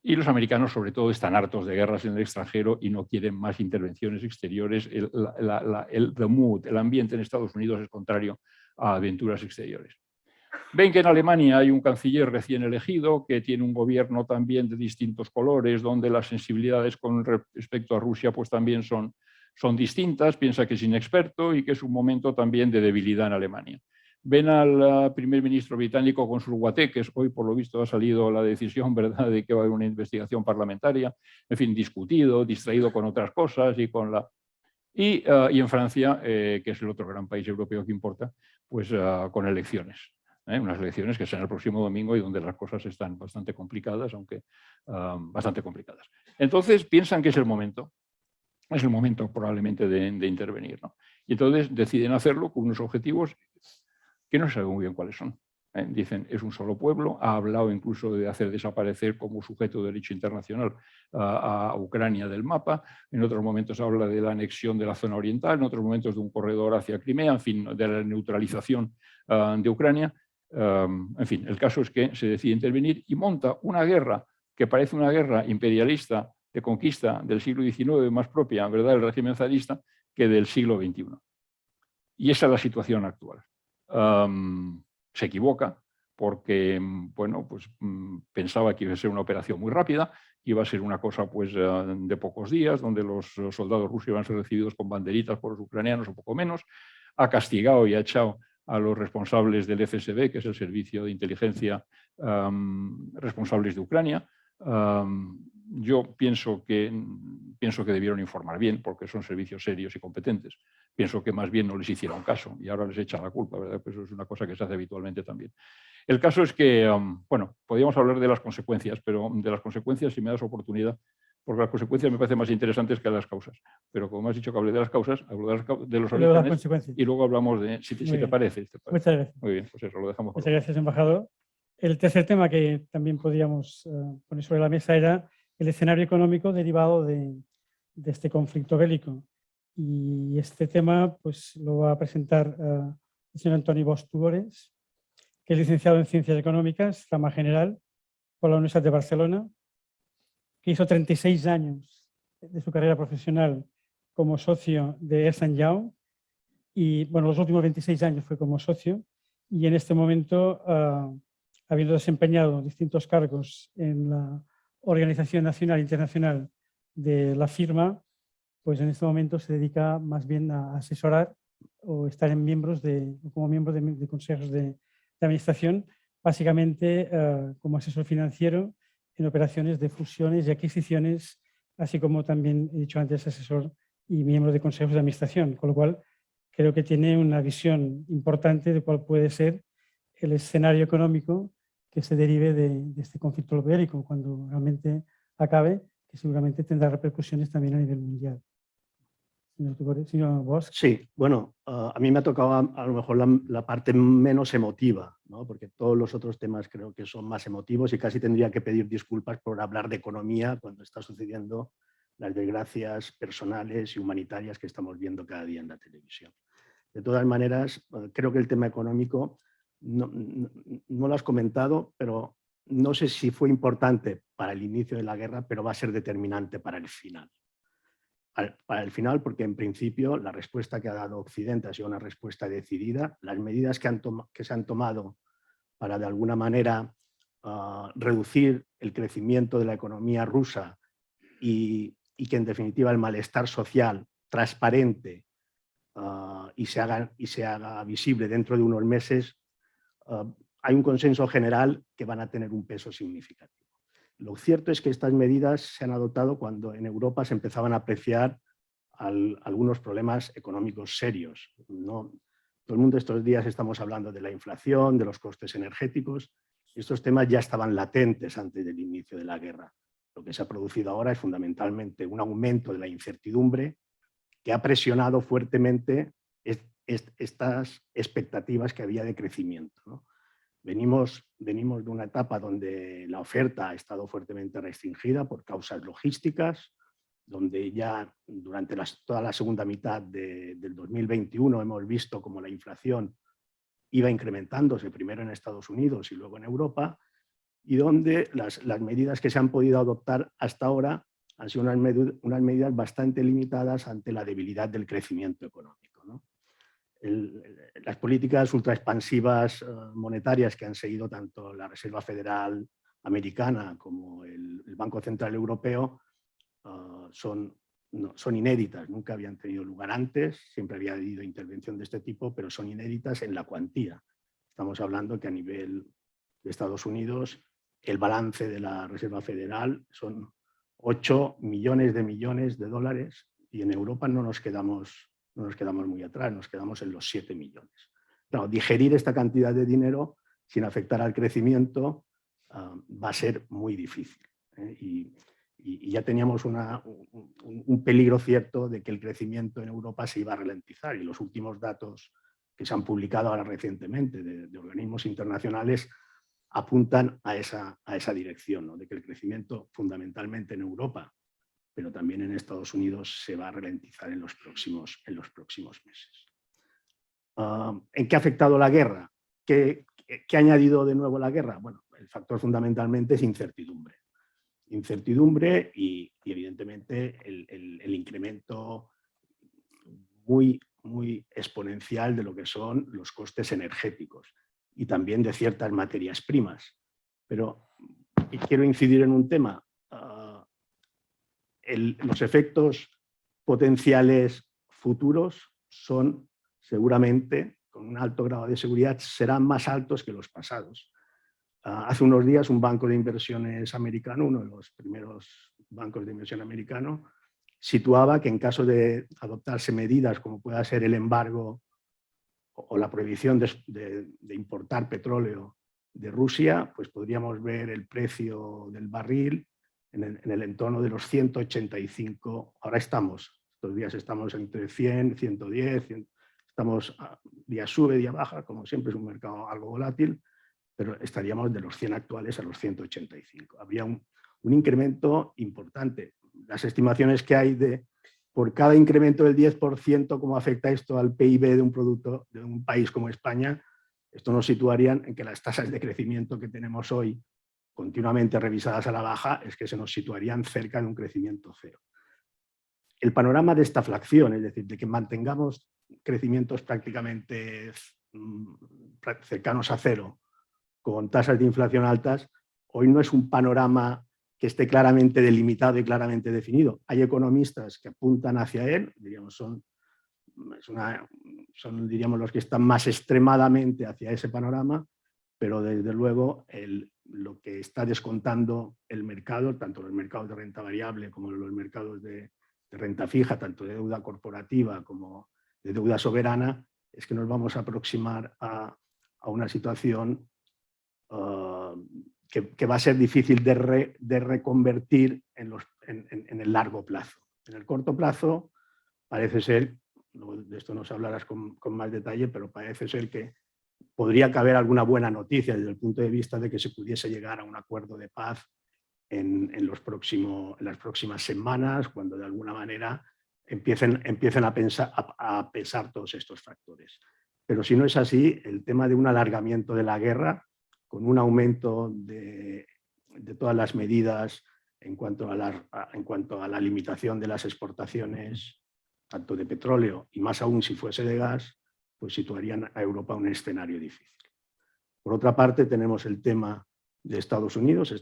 Y los americanos, sobre todo, están hartos de guerras en el extranjero y no quieren más intervenciones exteriores. The mood, el ambiente en Estados Unidos es contrario a aventuras exteriores. Ven que en Alemania hay un canciller recién elegido que tiene un gobierno también de distintos colores, donde las sensibilidades con respecto a Rusia pues también son distintas. Piensa que es inexperto y que es un momento también de debilidad en Alemania. Ven al primer ministro británico con sus guateques. Hoy, por lo visto, ha salido la decisión, ¿verdad?, de que va a haber una investigación parlamentaria. En fin, discutido, distraído con otras cosas y con la... Y en Francia, que es el otro gran país europeo que importa, pues con elecciones. Unas elecciones que serán el próximo domingo y donde las cosas están bastante complicadas, aunque bastante complicadas. Entonces piensan que es el momento probablemente de intervenir, ¿no? Y entonces deciden hacerlo con unos objetivos que no se sabe muy bien cuáles son. Dicen, es un solo pueblo, ha hablado incluso de hacer desaparecer como sujeto de derecho internacional a Ucrania del mapa, en otros momentos habla de la anexión de la zona oriental, en otros momentos de un corredor hacia Crimea, en fin, de la neutralización de Ucrania. En fin, el caso es que se decide intervenir y monta una guerra que parece una guerra imperialista de conquista del siglo XIX, más propia, ¿verdad?, del régimen zarista, que del siglo XXI. Y esa es la situación actual. Se equivoca porque, bueno, pues pensaba que iba a ser una operación muy rápida, iba a ser una cosa pues de pocos días, donde los soldados rusos iban a ser recibidos con banderitas por los ucranianos o poco menos. Ha castigado y ha echado a los responsables del FSB, que es el servicio de inteligencia responsables de Ucrania. Yo pienso que debieron informar bien, porque son servicios serios y competentes. Pienso que más bien no les hicieron caso y ahora les echan la culpa, ¿verdad? Pues eso es una cosa que se hace habitualmente también. El caso es que, bueno, podríamos hablar de las consecuencias, pero de las consecuencias, si me das oportunidad, porque las consecuencias me parecen más interesantes que las causas. Pero como has dicho que hablé de las causas, hablo de los orígenes y luego hablamos de, si te parece. Muchas gracias. Muy bien, pues eso, lo dejamos. Muchas gracias, embajador. El tercer tema que también podríamos poner sobre la mesa era el escenario económico derivado de este conflicto bélico. Y este tema pues, lo va a presentar el señor Antoni Bosch Tugores, que es licenciado en Ciencias Económicas, rama general, por la Universidad de Barcelona, que hizo 36 años de su carrera profesional como socio de Ernst & Young, y bueno, los últimos 26 años fue como socio, y en este momento, habiendo desempeñado distintos cargos en la Organización Nacional e Internacional de la firma, pues en este momento se dedica más bien a asesorar o estar como miembro de consejos de administración, básicamente como asesor financiero en operaciones de fusiones y adquisiciones, así como también he dicho antes asesor y miembro de consejos de administración, con lo cual creo que tiene una visión importante de cuál puede ser el escenario económico que se derive de este conflicto bélico cuando realmente acabe, que seguramente tendrá repercusiones también a nivel mundial. Señor Bosch. Sí, bueno, a mí me ha tocado a lo mejor la parte menos emotiva, ¿no? Porque todos los otros temas creo que son más emotivos y casi tendría que pedir disculpas por hablar de economía cuando está sucediendo las desgracias personales y humanitarias que estamos viendo cada día en la televisión. De todas maneras, creo que el tema económico no lo has comentado, pero no sé si fue importante para el inicio de la guerra, pero va a ser determinante para el final. Para el final, porque en principio la respuesta que ha dado Occidente ha sido una respuesta decidida. Las medidas que se han tomado para de alguna manera reducir el crecimiento de la economía rusa y que en definitiva el malestar social transparente y se haga visible dentro de unos meses, hay un consenso general que van a tener un peso significativo. Lo cierto es que estas medidas se han adoptado cuando en Europa se empezaban a apreciar algunos problemas económicos serios, ¿no? Todo el mundo estos días estamos hablando de la inflación, de los costes energéticos, estos temas ya estaban latentes antes del inicio de la guerra. Lo que se ha producido ahora es fundamentalmente un aumento de la incertidumbre que ha presionado fuertemente estas expectativas que había de crecimiento, ¿no? Venimos de una etapa donde la oferta ha estado fuertemente restringida por causas logísticas, donde ya durante toda la segunda mitad del 2021 hemos visto como la inflación iba incrementándose primero en Estados Unidos y luego en Europa, y donde las medidas que se han podido adoptar hasta ahora han sido unas medidas bastante limitadas ante la debilidad del crecimiento económico, ¿no? Las políticas ultraexpansivas monetarias que han seguido tanto la Reserva Federal Americana como el Banco Central Europeo son inéditas, nunca habían tenido lugar antes, siempre había habido intervención de este tipo, pero son inéditas en la cuantía. Estamos hablando que a nivel de Estados Unidos el balance de la Reserva Federal son 8 millones de dólares y en Europa no nos quedamos muy atrás, nos quedamos en los 7 millones. Claro, digerir esta cantidad de dinero sin afectar al crecimiento va a ser muy difícil, ¿eh? Y ya teníamos un peligro cierto de que el crecimiento en Europa se iba a ralentizar, y los últimos datos que se han publicado ahora recientemente de organismos internacionales apuntan a esa dirección, ¿no? De que el crecimiento fundamentalmente en Europa, pero también en Estados Unidos, se va a ralentizar en los próximos meses. ¿En qué ha afectado la guerra? ¿Qué ha añadido de nuevo la guerra? Bueno, el factor fundamentalmente es incertidumbre. Incertidumbre y evidentemente el incremento muy exponencial de lo que son los costes energéticos y también de ciertas materias primas. Pero quiero incidir en un tema. Los efectos potenciales futuros son seguramente, con un alto grado de seguridad, serán más altos que los pasados. Hace unos días un banco de inversiones americano, uno de los primeros bancos de inversión americano, situaba que en caso de adoptarse medidas como pueda ser el embargo o la prohibición de importar petróleo de Rusia, pues podríamos ver el precio del barril en el entorno de los 185. Ahora estos días estamos entre 100, 110, 100, estamos día sube, día baja, como siempre es un mercado algo volátil, pero estaríamos de los 100 actuales a los 185. Habría un incremento importante. Las estimaciones que hay por cada incremento del 10%, cómo afecta esto al PIB de un producto de un país como España, esto nos situaría en que las tasas de crecimiento que tenemos hoy, continuamente revisadas a la baja, es que se nos situarían cerca de un crecimiento cero. El panorama de esta flación, es decir, de que mantengamos crecimientos prácticamente cercanos a cero, con tasas de inflación altas, hoy no es un panorama que esté claramente delimitado y claramente definido. Hay economistas que apuntan hacia él, diríamos, son diríamos, los que están más extremadamente hacia ese panorama, pero desde luego lo que está descontando el mercado, tanto los mercados de renta variable como los mercados de renta fija, tanto de deuda corporativa como de deuda soberana, es que nos vamos a aproximar a una situación que va a ser difícil de reconvertir en el largo plazo. En el corto plazo parece ser, de esto nos hablarás con más detalle, pero parece ser que podría caber alguna buena noticia desde el punto de vista de que se pudiese llegar a un acuerdo de paz en las próximas semanas, cuando de alguna manera empiecen a pesar todos estos factores. Pero si no es así, el tema de un alargamiento de la guerra, con un aumento de todas las medidas en cuanto a la limitación de las exportaciones, tanto de petróleo y más aún si fuese de gas, pues situarían a Europa en un escenario difícil. Por otra parte, tenemos el tema de Estados Unidos.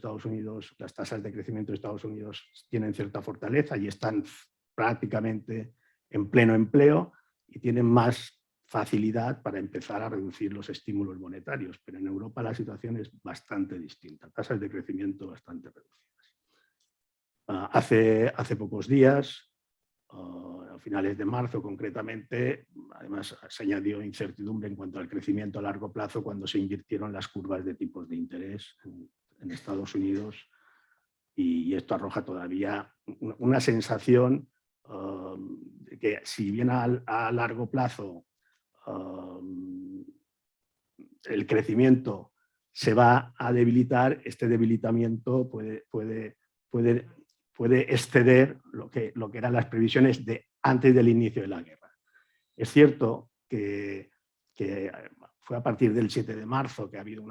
Las tasas de crecimiento de Estados Unidos tienen cierta fortaleza y están prácticamente en pleno empleo y tienen más facilidad para empezar a reducir los estímulos monetarios, pero en Europa la situación es bastante distinta, tasas de crecimiento bastante reducidas. Hace pocos días a finales de marzo concretamente. Además, se añadió incertidumbre en cuanto al crecimiento a largo plazo cuando se invirtieron las curvas de tipos de interés en Estados Unidos, y esto arroja todavía una sensación de que, si bien a largo plazo el crecimiento se va a debilitar, este debilitamiento puede exceder lo que eran las previsiones de antes del inicio de la guerra. Es cierto que fue a partir del 7 de marzo que ha habido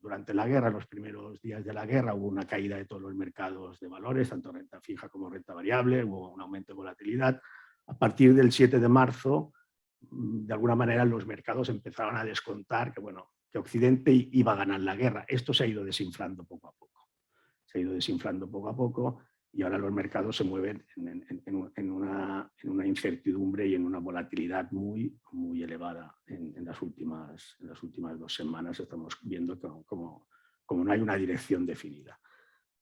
durante la guerra, los primeros días de la guerra, hubo una caída de todos los mercados de valores, tanto renta fija como renta variable, hubo un aumento de volatilidad. A partir del 7 de marzo, de alguna manera, los mercados empezaron a descontar que Occidente iba a ganar la guerra. Esto se ha ido desinflando poco a poco. Se ha ido desinflando poco a poco, y ahora los mercados se mueven en una incertidumbre y en una volatilidad muy, muy elevada. En las últimas 2 semanas estamos viendo como no hay una dirección definida.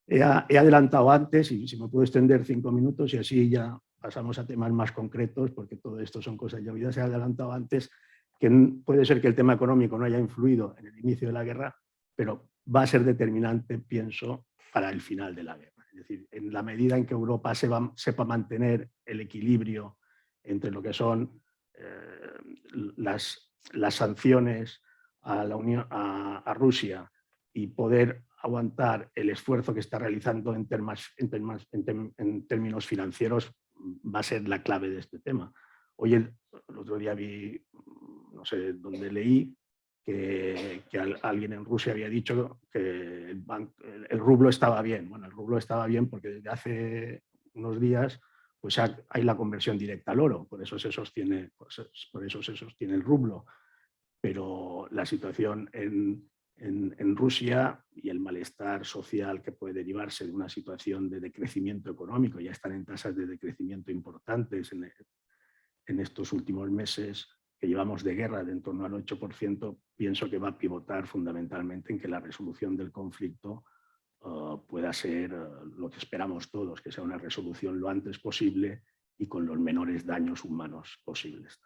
He adelantado antes, y si me puedo extender 5 minutos y así ya pasamos a temas más concretos, porque todo esto son cosas ya oídas. He adelantado antes que puede ser que el tema económico no haya influido en el inicio de la guerra, pero va a ser determinante, pienso, para el final de la guerra. Es decir, en la medida en que Europa sepa mantener el equilibrio entre lo que son las sanciones a Rusia y poder aguantar el esfuerzo que está realizando en términos financieros, va a ser la clave de este tema. Hoy, el otro día vi, no sé dónde leí, que alguien en Rusia había dicho que el rublo estaba bien. Bueno, el rublo estaba bien porque desde hace unos días pues hay la conversión directa al oro, por eso se sostiene el rublo. Pero la situación en Rusia y el malestar social que puede derivarse de una situación de decrecimiento económico, ya están en tasas de decrecimiento importantes en estos últimos meses que llevamos de guerra, de en torno al 8%, pienso que va a pivotar fundamentalmente en que la resolución del conflicto pueda ser lo que esperamos todos, que sea una resolución lo antes posible y con los menores daños humanos posibles.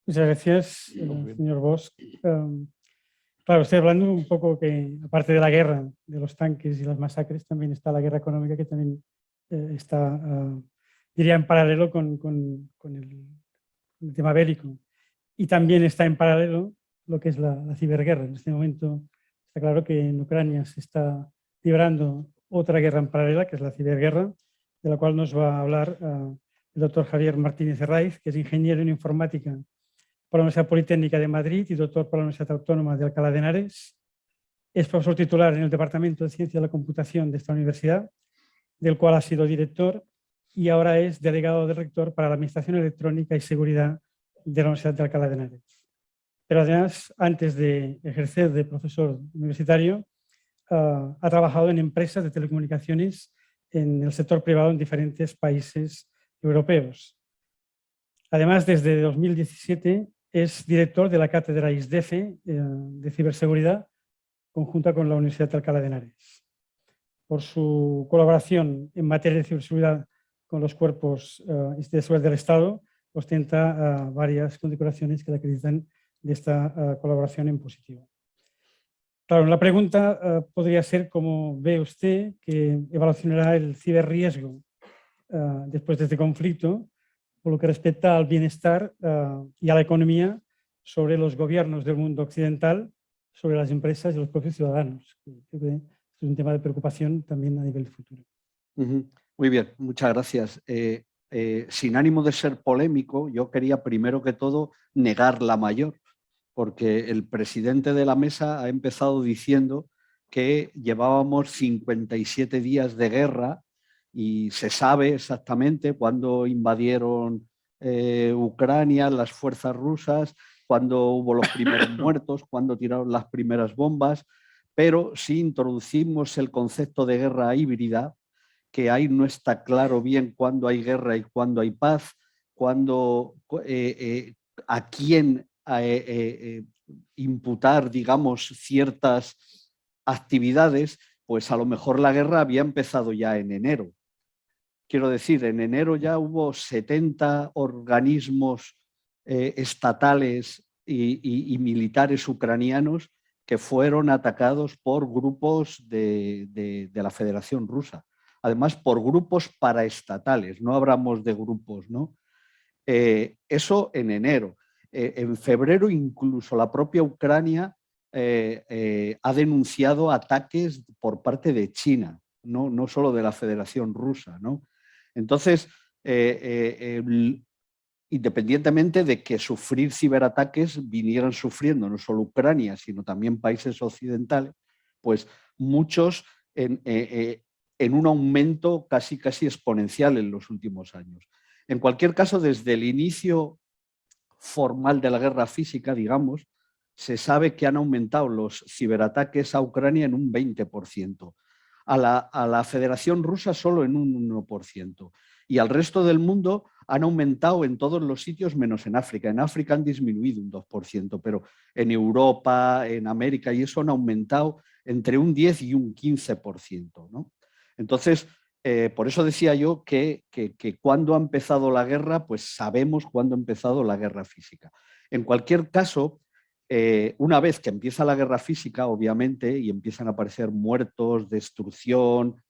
Muchas gracias, señor Bosch. Claro, estoy hablando un poco que, aparte de la guerra, de los tanques y las masacres, también está la guerra económica, que también está, diría, en paralelo con el tema bélico. Y también está en paralelo lo que es la ciberguerra. En este momento está claro que en Ucrania se está librando otra guerra en paralela, que es la ciberguerra, de la cual nos va a hablar el doctor Javier Martínez Herraiz, que es ingeniero en informática por la Universidad Politécnica de Madrid y doctor por la Universidad Autónoma de Alcalá de Henares. Es profesor titular en el Departamento de Ciencia de la Computación de esta universidad, del cual ha sido director, y ahora es delegado de rector para la Administración Electrónica y Seguridad de la Universidad de Alcalá de Henares. Pero además, antes de ejercer de profesor universitario, ha trabajado en empresas de telecomunicaciones en el sector privado en diferentes países europeos. Además, desde 2017 es director de la cátedra ISDEFE de ciberseguridad, conjunta con la Universidad de Alcalá de Henares. Por su colaboración en materia de ciberseguridad con los cuerpos de seguridad del Estado, ostenta varias condecoraciones que le acreditan de esta colaboración en positivo. Claro, la pregunta podría ser cómo ve usted que evaluará el ciberriesgo después de este conflicto, por lo que respecta al bienestar y a la economía sobre los gobiernos del mundo occidental, sobre las empresas y los propios ciudadanos. Creo que es un tema de preocupación también a nivel futuro. Muy bien, muchas gracias. Sin ánimo de ser polémico, yo quería primero que todo negar la mayor, porque el presidente de la mesa ha empezado diciendo que llevábamos 57 días de guerra y se sabe exactamente cuándo invadieron Ucrania las fuerzas rusas, cuándo hubo los primeros muertos, cuándo tiraron las primeras bombas, pero si introducimos el concepto de guerra híbrida, que ahí no está claro bien cuándo hay guerra y cuándo hay paz, cuándo, a quién imputar, digamos, ciertas actividades, pues a lo mejor la guerra había empezado ya en enero. quiero decir, en enero ya hubo 70 organismos estatales y militares ucranianos que fueron atacados por grupos de la Federación Rusa. Además, por grupos paraestatales, no hablamos de grupos, ¿no? Eso en enero. En febrero incluso la propia Ucrania ha denunciado ataques por parte de China, no solo de la Federación Rusa, ¿no? Entonces, independientemente de que sufrir ciberataques vinieran sufriendo no solo Ucrania, sino también países occidentales, pues muchos en un aumento casi exponencial en los últimos años. En cualquier caso, desde el inicio formal de la guerra física, digamos, se sabe que han aumentado los ciberataques a Ucrania en un 20%, a la Federación Rusa solo en un 1%, y al resto del mundo han aumentado en todos los sitios menos en África. En África han disminuido un 2%, pero en Europa, en América y eso han aumentado entre un 10 y un 15%, ¿no? Entonces, por eso decía yo que cuando ha empezado la guerra, pues sabemos cuándo ha empezado la guerra física. En cualquier caso, una vez que empieza la guerra física, obviamente, y empiezan a aparecer muertos, destrucción,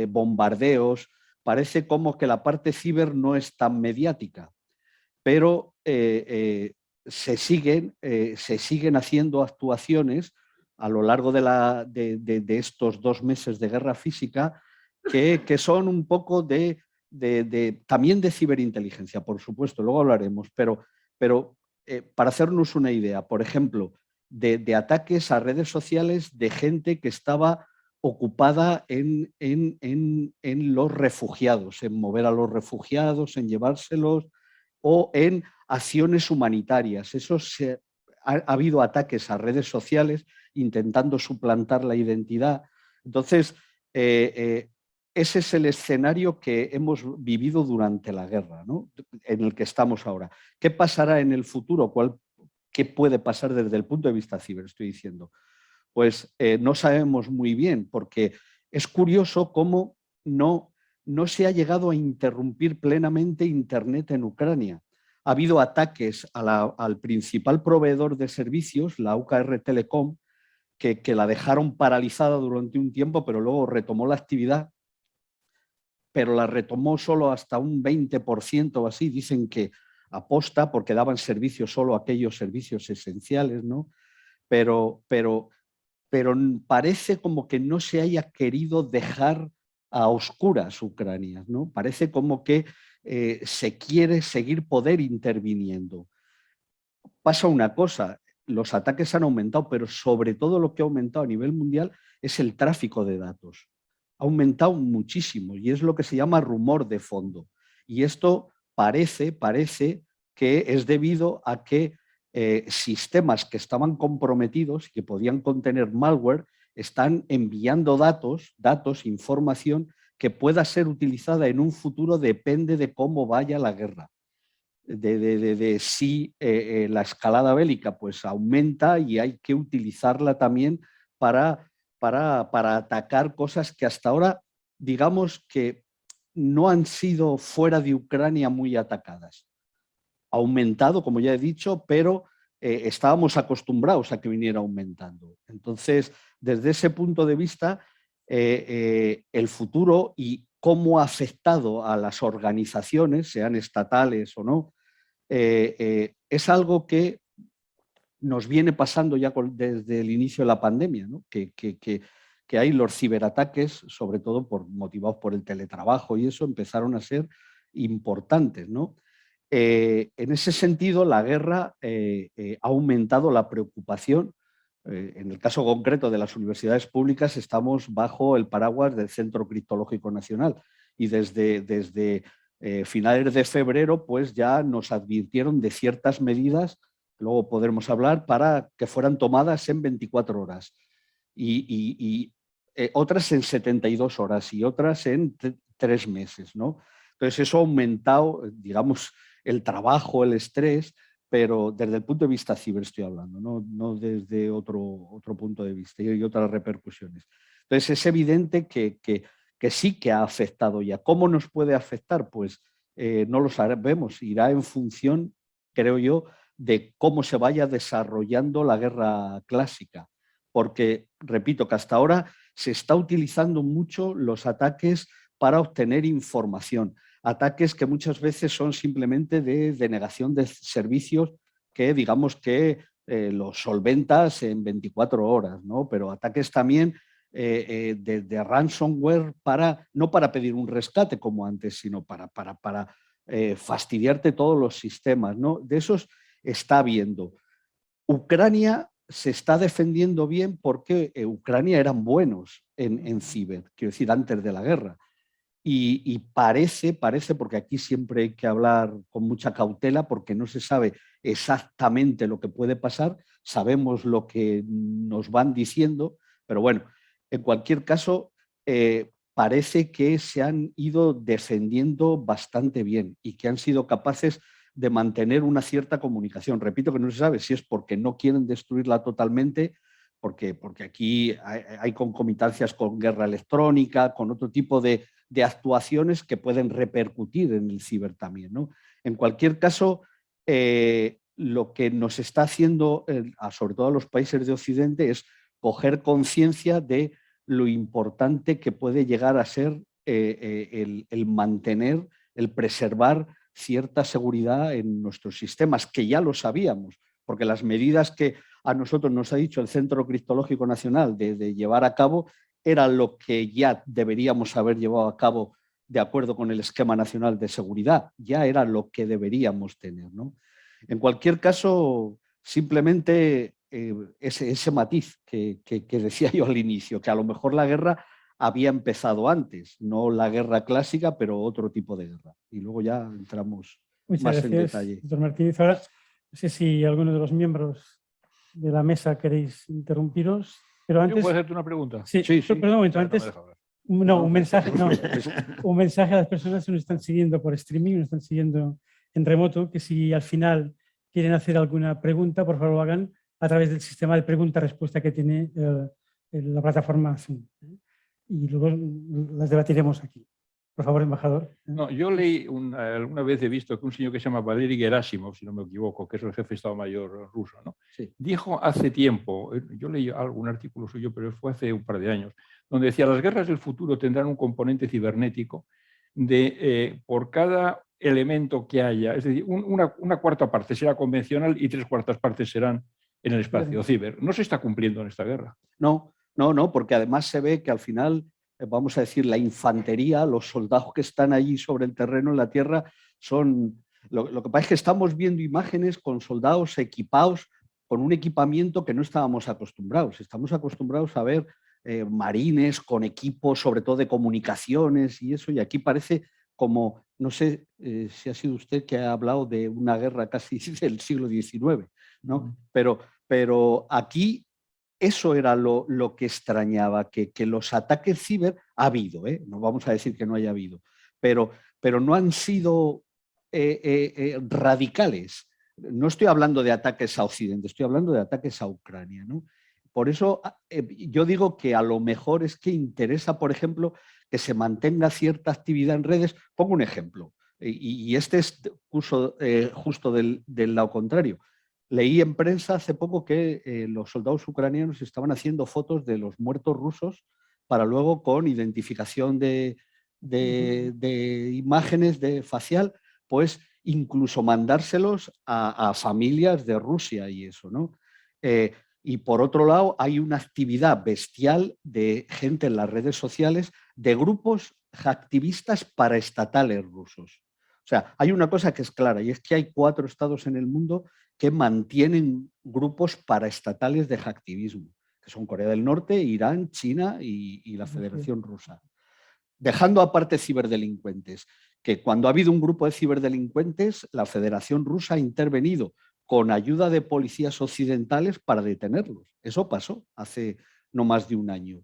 bombardeos, parece como que la parte ciber no es tan mediática, pero se siguen haciendo actuaciones a lo largo de estos 2 meses de guerra física que son un poco también de ciberinteligencia, por supuesto, luego hablaremos, pero para hacernos una idea, por ejemplo, de ataques a redes sociales de gente que estaba ocupada en los refugiados, en mover a los refugiados, en llevárselos o en acciones humanitarias. Ha habido ataques a redes sociales intentando suplantar la identidad. Entonces, ese es el escenario que hemos vivido durante la guerra, ¿no? En el que estamos ahora. ¿Qué pasará en el futuro? ¿Qué puede pasar desde el punto de vista ciber? Estoy diciendo. Pues no sabemos muy bien, porque es curioso cómo no se ha llegado a interrumpir plenamente Internet en Ucrania. Ha habido ataques al principal proveedor de servicios, la UKR Telecom, que la dejaron paralizada durante un tiempo, pero luego retomó la actividad, pero la retomó solo hasta un 20% o así. Dicen que aposta porque daban servicios solo a aquellos servicios esenciales, ¿no? Pero parece como que no se haya querido dejar a oscuras Ucrania, ¿no? Parece como que se quiere seguir poder interviniendo. Pasa una cosa, los ataques han aumentado, pero sobre todo lo que ha aumentado a nivel mundial es el tráfico de datos. Ha aumentado muchísimo y es lo que se llama rumor de fondo. Y esto parece que es debido a que sistemas que estaban comprometidos y que podían contener malware están enviando datos, información que pueda ser utilizada en un futuro, depende de cómo vaya la guerra. De si la escalada bélica pues aumenta y hay que utilizarla también para atacar cosas que hasta ahora, digamos que no han sido fuera de Ucrania muy atacadas. Ha aumentado, como ya he dicho, pero estábamos acostumbrados a que viniera aumentando. Entonces, desde ese punto de vista, el futuro y cómo ha afectado a las organizaciones, sean estatales o no, es algo que nos viene pasando ya desde el inicio de la pandemia, ¿no? Que hay los ciberataques, sobre todo motivados por el teletrabajo y eso, empezaron a ser importantes, ¿no? En ese sentido, la guerra ha aumentado la preocupación. En el caso concreto de las universidades públicas, estamos bajo el paraguas del Centro Criptológico Nacional y desde finales de febrero pues ya nos advirtieron de ciertas medidas, luego podremos hablar, para que fueran tomadas en 24 horas y otras en 72 horas y otras en 3 meses, ¿no? Entonces eso ha aumentado, digamos, el trabajo, el estrés, pero desde el punto de vista ciber estoy hablando, no desde otro punto de vista y otras repercusiones. Entonces es evidente que que sí que ha afectado ya. ¿Cómo nos puede afectar? Pues no lo sabemos, irá en función, creo yo, de cómo se vaya desarrollando la guerra clásica. Porque, repito, que hasta ahora se está utilizando mucho los ataques para obtener información. Ataques que muchas veces son simplemente de denegación de servicios que digamos que los solventas en 24 horas, ¿no? Pero ataques también de ransomware no para pedir un rescate como antes, sino para fastidiarte todos los sistemas, ¿no? De esos está habiendo. Ucrania se está defendiendo bien porque Ucrania eran buenos en ciber, quiero decir, antes de la guerra. Y parece, porque aquí siempre hay que hablar con mucha cautela porque no se sabe exactamente lo que puede pasar, sabemos lo que nos van diciendo, pero bueno, en cualquier caso, parece que se han ido defendiendo bastante bien y que han sido capaces de mantener una cierta comunicación. Repito que no se sabe si es porque no quieren destruirla totalmente, porque aquí hay concomitancias con guerra electrónica, con otro tipo de actuaciones que pueden repercutir en el ciber también, ¿no? En cualquier caso, lo que nos está haciendo, sobre todo a los países de Occidente, es coger conciencia de lo importante que puede llegar a ser el mantener, el preservar cierta seguridad en nuestros sistemas, que ya lo sabíamos, porque las medidas que a nosotros nos ha dicho el Centro Criptológico Nacional de llevar a cabo era lo que ya deberíamos haber llevado a cabo de acuerdo con el Esquema Nacional de Seguridad, ya era lo que deberíamos tener, ¿no? En cualquier caso, simplemente ese matiz que decía yo al inicio, que a lo mejor la guerra había empezado antes, no la guerra clásica, pero otro tipo de guerra. Y luego ya entramos más en detalle. Doctor Martínez. Ahora, no sé si alguno de los miembros de la mesa queréis interrumpiros, pero antes... ¿Puedo hacerte una pregunta? Sí, perdón un momento, antes... un mensaje a las personas que nos están siguiendo por streaming, nos están siguiendo en remoto, que si al final quieren hacer alguna pregunta, por favor lo hagan a través del sistema de pregunta-respuesta que tiene la plataforma Zoom. Y luego las debatiremos aquí. Por favor, embajador. No, yo leí, alguna vez he visto que un señor que se llama Valery Gerasimov, si no me equivoco, que es el jefe de Estado Mayor ruso, ¿no? Sí. Dijo hace tiempo, yo leí algún artículo suyo, pero fue hace un par de años, donde decía, las guerras del futuro tendrán un componente cibernético de por cada elemento que haya, es decir, una cuarta parte será convencional y 3/4 partes serán en el espacio ciber. ¿No se está cumpliendo en esta guerra? No, porque además se ve que al final, vamos a decir, la infantería, los soldados que están allí sobre el terreno en la tierra, son... Lo que pasa es que estamos viendo imágenes con soldados equipados con un equipamiento que no estábamos acostumbrados. Estamos acostumbrados a ver marines con equipos, sobre todo de comunicaciones y eso, y aquí parece como, no sé si ha sido usted que ha hablado de una guerra casi del siglo XIX, ¿no? Pero aquí eso era lo que extrañaba, que los ataques ciber ha habido, no vamos a decir que no haya habido, pero no han sido radicales. No estoy hablando de ataques a Occidente, estoy hablando de ataques a Ucrania, ¿no? Por eso yo digo que a lo mejor es que interesa, por ejemplo, que se mantenga cierta actividad en redes. Pongo un ejemplo, y este es justo del lado contrario. Leí en prensa hace poco que los soldados ucranianos estaban haciendo fotos de los muertos rusos para luego, con identificación de imágenes facial, pues incluso mandárselos a familias de Rusia y eso, ¿no? Y por otro lado, hay una actividad bestial de gente en las redes sociales, de grupos hacktivistas paraestatales rusos. O sea, hay una cosa que es clara, y es que hay 4 estados en el mundo que mantienen grupos paraestatales de hacktivismo, que son Corea del Norte, Irán, China y la Federación Rusa. Dejando aparte ciberdelincuentes, que cuando ha habido un grupo de ciberdelincuentes, la Federación Rusa ha intervenido con ayuda de policías occidentales para detenerlos. Eso pasó hace no más de un año,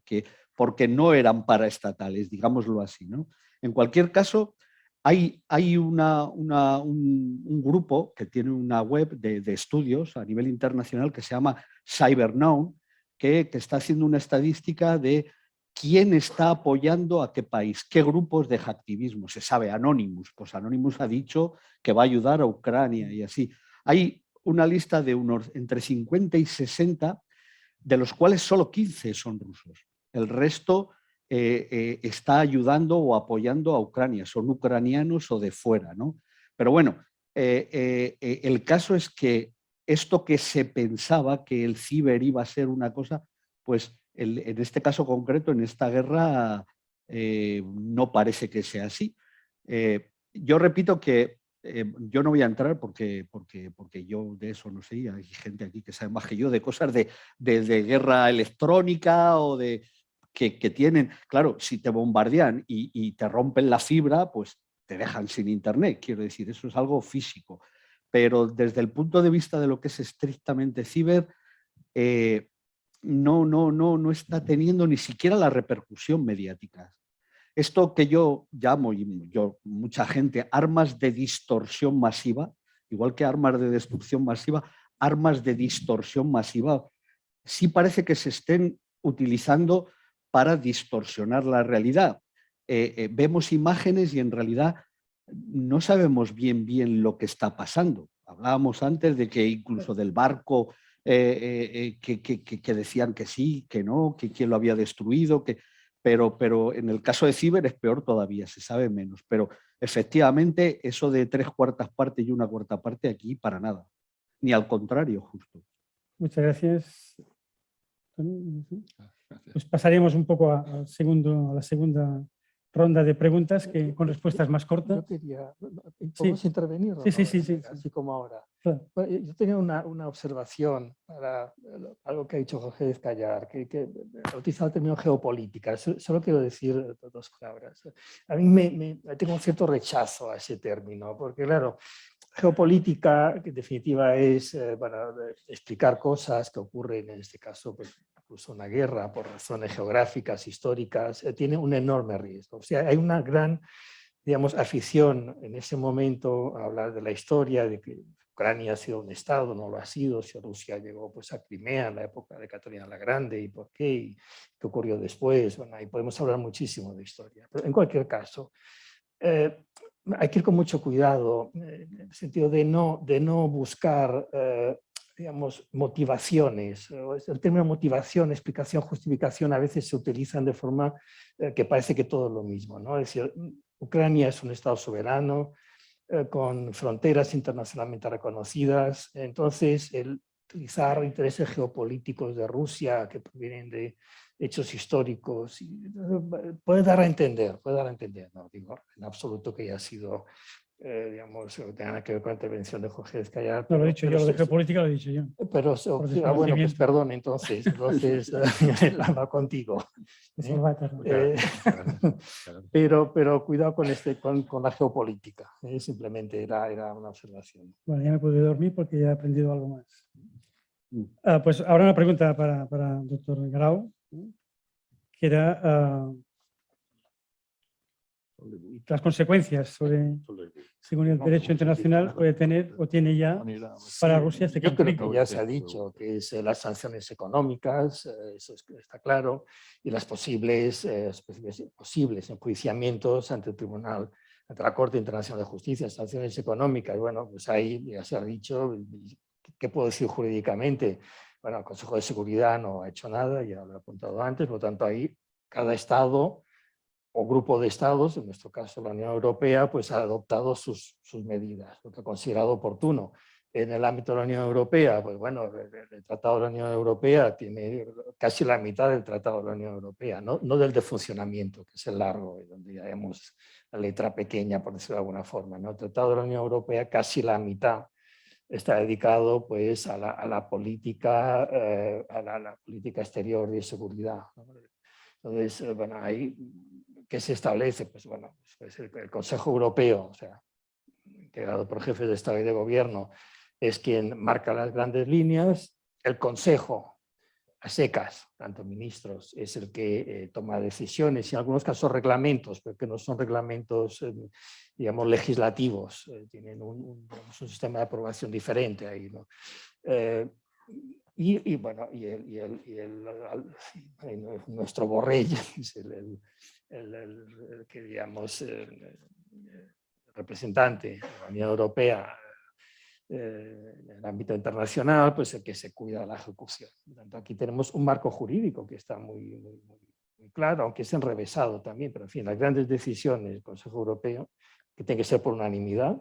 porque no eran paraestatales, digámoslo así, ¿no? En cualquier caso, hay un grupo que tiene una web de estudios a nivel internacional que se llama CyberKnown, que está haciendo una estadística de ¿quién está apoyando a qué país? ¿Qué grupos de hacktivismo? Se sabe, Anonymous. Pues Anonymous ha dicho que va a ayudar a Ucrania y así. Hay una lista de unos entre 50 y 60, de los cuales solo 15 son rusos. El resto está ayudando o apoyando a Ucrania. Son ucranianos o de fuera, ¿no? Pero bueno, el caso es que esto que se pensaba que el ciber iba a ser una cosa, pues en este caso concreto, en esta guerra, no parece que sea así. Yo repito que yo no voy a entrar porque yo de eso no sé, hay gente aquí que sabe más que yo de cosas de guerra electrónica o de que tienen, claro, si te bombardean y te rompen la fibra, pues te dejan sin internet, quiero decir, eso es algo físico. Pero desde el punto de vista de lo que es estrictamente ciber, no está teniendo ni siquiera la repercusión mediática. Esto que yo llamo, y mucha gente, armas de distorsión masiva, igual que armas de destrucción masiva, armas de distorsión masiva, sí parece que se estén utilizando para distorsionar la realidad. Vemos imágenes y en realidad no sabemos bien lo que está pasando. Hablábamos antes de que incluso del barco que decían que sí, que no, que quién lo había destruido, pero en el caso de ciber es peor todavía, se sabe menos. Pero efectivamente eso de 3/4 partes y 1/4 parte aquí para nada. Ni al contrario, justo. Muchas gracias. Pues pasaremos un poco a la segunda ronda de preguntas con respuestas más cortas. Yo quería, Sí. ¿podemos intervenir? Sí. Así como ahora. Claro. Bueno, yo tenía una observación para algo que ha dicho Jorge Descallar, que ha utilizado el término geopolítica. Solo quiero decir dos palabras. A mí me tengo un cierto rechazo a ese término, porque claro, geopolítica, que en definitiva es explicar cosas que ocurren, en este caso, pues, incluso una guerra por razones geográficas, históricas, tiene un enorme riesgo. O sea, hay una gran, digamos, afición en ese momento a hablar de la historia, de que Ucrania ha sido un Estado, no lo ha sido, si Rusia llegó pues, a Crimea en la época de Catalina la Grande y por qué, y qué ocurrió después. Bueno, ahí podemos hablar muchísimo de historia. Pero en cualquier caso, hay que ir con mucho cuidado, en el sentido de no buscar, digamos, motivaciones. El término motivación, explicación, justificación a veces se utilizan de forma que parece que todo es lo mismo, ¿no? Es decir, Ucrania es un Estado soberano, con fronteras internacionalmente reconocidas, entonces el utilizar intereses geopolíticos de Rusia que provienen de hechos históricos puede dar a entender, no digo en absoluto que haya sido, digamos, tenga que ver con la intervención de Jorge Descallar. No lo he dicho yo, lo de geopolítica lo he dicho yo. Pero, bueno, pues perdón, entonces va contigo. Pero cuidado con la geopolítica, simplemente era una observación. Bueno, ya me puedo dormir porque ya he aprendido algo más. Pues ahora una pregunta para el doctor Grau, que era las consecuencias según el derecho internacional puede tener o tiene ya para Rusia este conflicto. Yo creo que ya se ha dicho que es las sanciones económicas, eso está claro, y las posibles enjuiciamientos ante el Tribunal, ante la Corte Internacional de Justicia, sanciones económicas. Bueno, pues ahí ya se ha dicho, ¿qué puedo decir jurídicamente? Bueno, el Consejo de Seguridad no ha hecho nada, ya lo he apuntado antes, por lo tanto ahí cada Estado o grupo de estados, en nuestro caso la Unión Europea, pues ha adoptado sus medidas, lo que ha considerado oportuno. En el ámbito de la Unión Europea, pues bueno, el Tratado de la Unión Europea tiene casi la mitad del Tratado de la Unión Europea, no del de funcionamiento, que es el largo, donde ya vemos la letra pequeña, por decirlo de alguna forma, ¿no? El Tratado de la Unión Europea, casi la mitad, está dedicado pues, a la política exterior y de seguridad, ¿no? Entonces, bueno, ahí, ¿qué se establece? Pues bueno, pues el Consejo Europeo, o sea, integrado por jefes de Estado y de Gobierno, es quien marca las grandes líneas. El Consejo, a secas, tanto ministros, es el que toma decisiones y en algunos casos reglamentos, pero que no son reglamentos, digamos, legislativos, tienen un sistema de aprobación diferente ahí, ¿no? bueno, nuestro Borrell es el que, digamos, representante de la Unión Europea en el ámbito internacional, pues el que se cuida de la ejecución. Por tanto, aquí tenemos un marco jurídico que está muy claro, aunque es enrevesado también, pero en fin, las grandes decisiones del Consejo Europeo, que tienen que ser por unanimidad.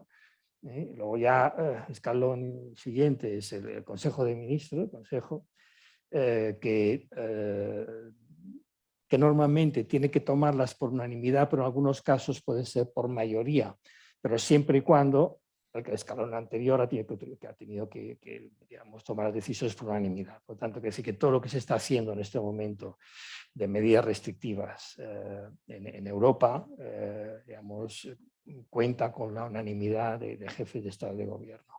Luego ya escalón siguiente es el Consejo de Ministros, que normalmente tiene que tomarlas por unanimidad, pero en algunos casos puede ser por mayoría, pero siempre y cuando el escalón anterior ha tenido que digamos, tomar las decisiones por unanimidad. Por tanto, quiere decir que todo lo que se está haciendo en este momento de medidas restrictivas en Europa, digamos, cuenta con la unanimidad de jefes de Estado y de Gobierno.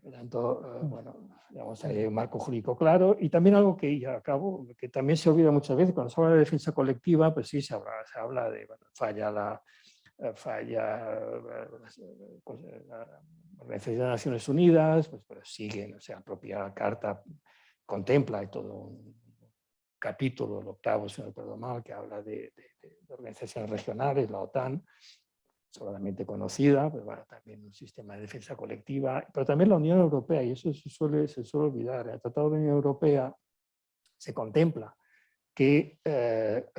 Por tanto, bueno, digamos, hay un marco jurídico claro y también algo que ya acabo, que también se olvida muchas veces, cuando se habla de defensa colectiva, pues sí, se habla de, bueno, falla la Organización de Naciones Unidas, pues siguen, o sea, la propia carta contempla y todo un capítulo, el 8º, si no recuerdo mal, que habla de organizaciones regionales, la OTAN, solamente conocida, pero bueno, también un sistema de defensa colectiva, pero también la Unión Europea, y eso se suele olvidar. En el Tratado de la Unión Europea se contempla que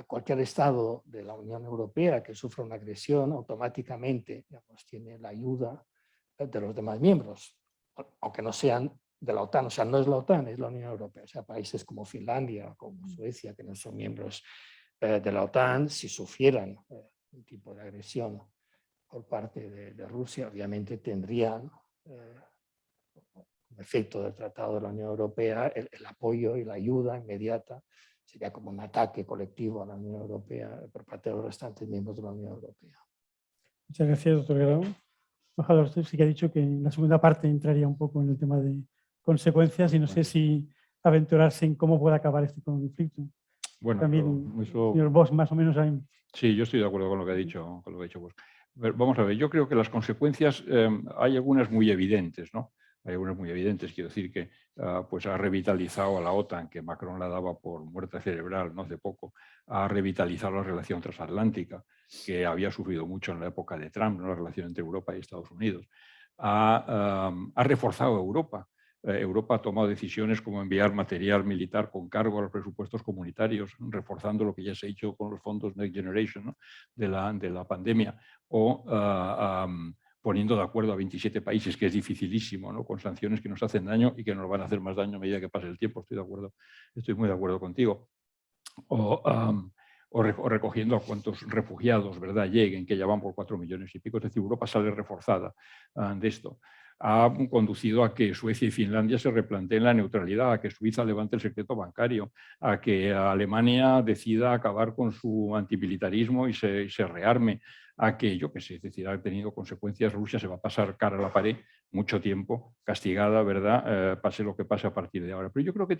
cualquier Estado de la Unión Europea que sufra una agresión automáticamente, digamos, tiene la ayuda de los demás miembros, aunque no sean de la OTAN, o sea, no es la OTAN, es la Unión Europea. O sea, países como Finlandia, como Suecia, que no son miembros de la OTAN, si sufrieran un tipo de agresión por parte de Rusia, obviamente tendrían, como efecto del Tratado de la Unión Europea, el apoyo y la ayuda inmediata. Sería como un ataque colectivo a la Unión Europea por parte de los restantes miembros de la Unión Europea. Muchas gracias, doctor Grau. Embajador, usted sí que ha dicho que en la segunda parte entraría un poco en el tema de consecuencias y no sé si aventurarse en cómo puede acabar este conflicto. Bueno, también, eso... señor Bosch, más o menos hay... Sí, yo estoy de acuerdo con lo que ha dicho, Bosch. Vamos a ver, yo creo que las consecuencias, hay algunas muy evidentes, ¿no? Hay algunas muy evidentes, quiero decir que pues ha revitalizado a la OTAN, que Macron la daba por muerte cerebral no hace poco, ha revitalizado la relación transatlántica, que había sufrido mucho en la época de Trump, ¿no? La relación entre Europa y Estados Unidos. Ha reforzado a Europa. Europa ha tomado decisiones como enviar material militar con cargo a los presupuestos comunitarios, reforzando lo que ya se ha hecho con los fondos Next Generation, ¿no? de la pandemia, o poniendo de acuerdo a 27 países, que es dificilísimo, ¿no? Con sanciones que nos hacen daño y que nos van a hacer más daño a medida que pase el tiempo. Estoy muy de acuerdo contigo. O recogiendo a cuantos refugiados, ¿verdad?, lleguen, que ya van por 4 millones y pico. Es decir, Europa sale reforzada de esto. Ha conducido a que Suecia y Finlandia se replanteen la neutralidad, a que Suiza levante el secreto bancario, a que Alemania decida acabar con su antimilitarismo y se rearme, a que, yo qué sé, es decir, ha tenido consecuencias. Rusia se va a pasar cara a la pared mucho tiempo, castigada, ¿verdad?, pase lo que pase a partir de ahora. Pero yo creo que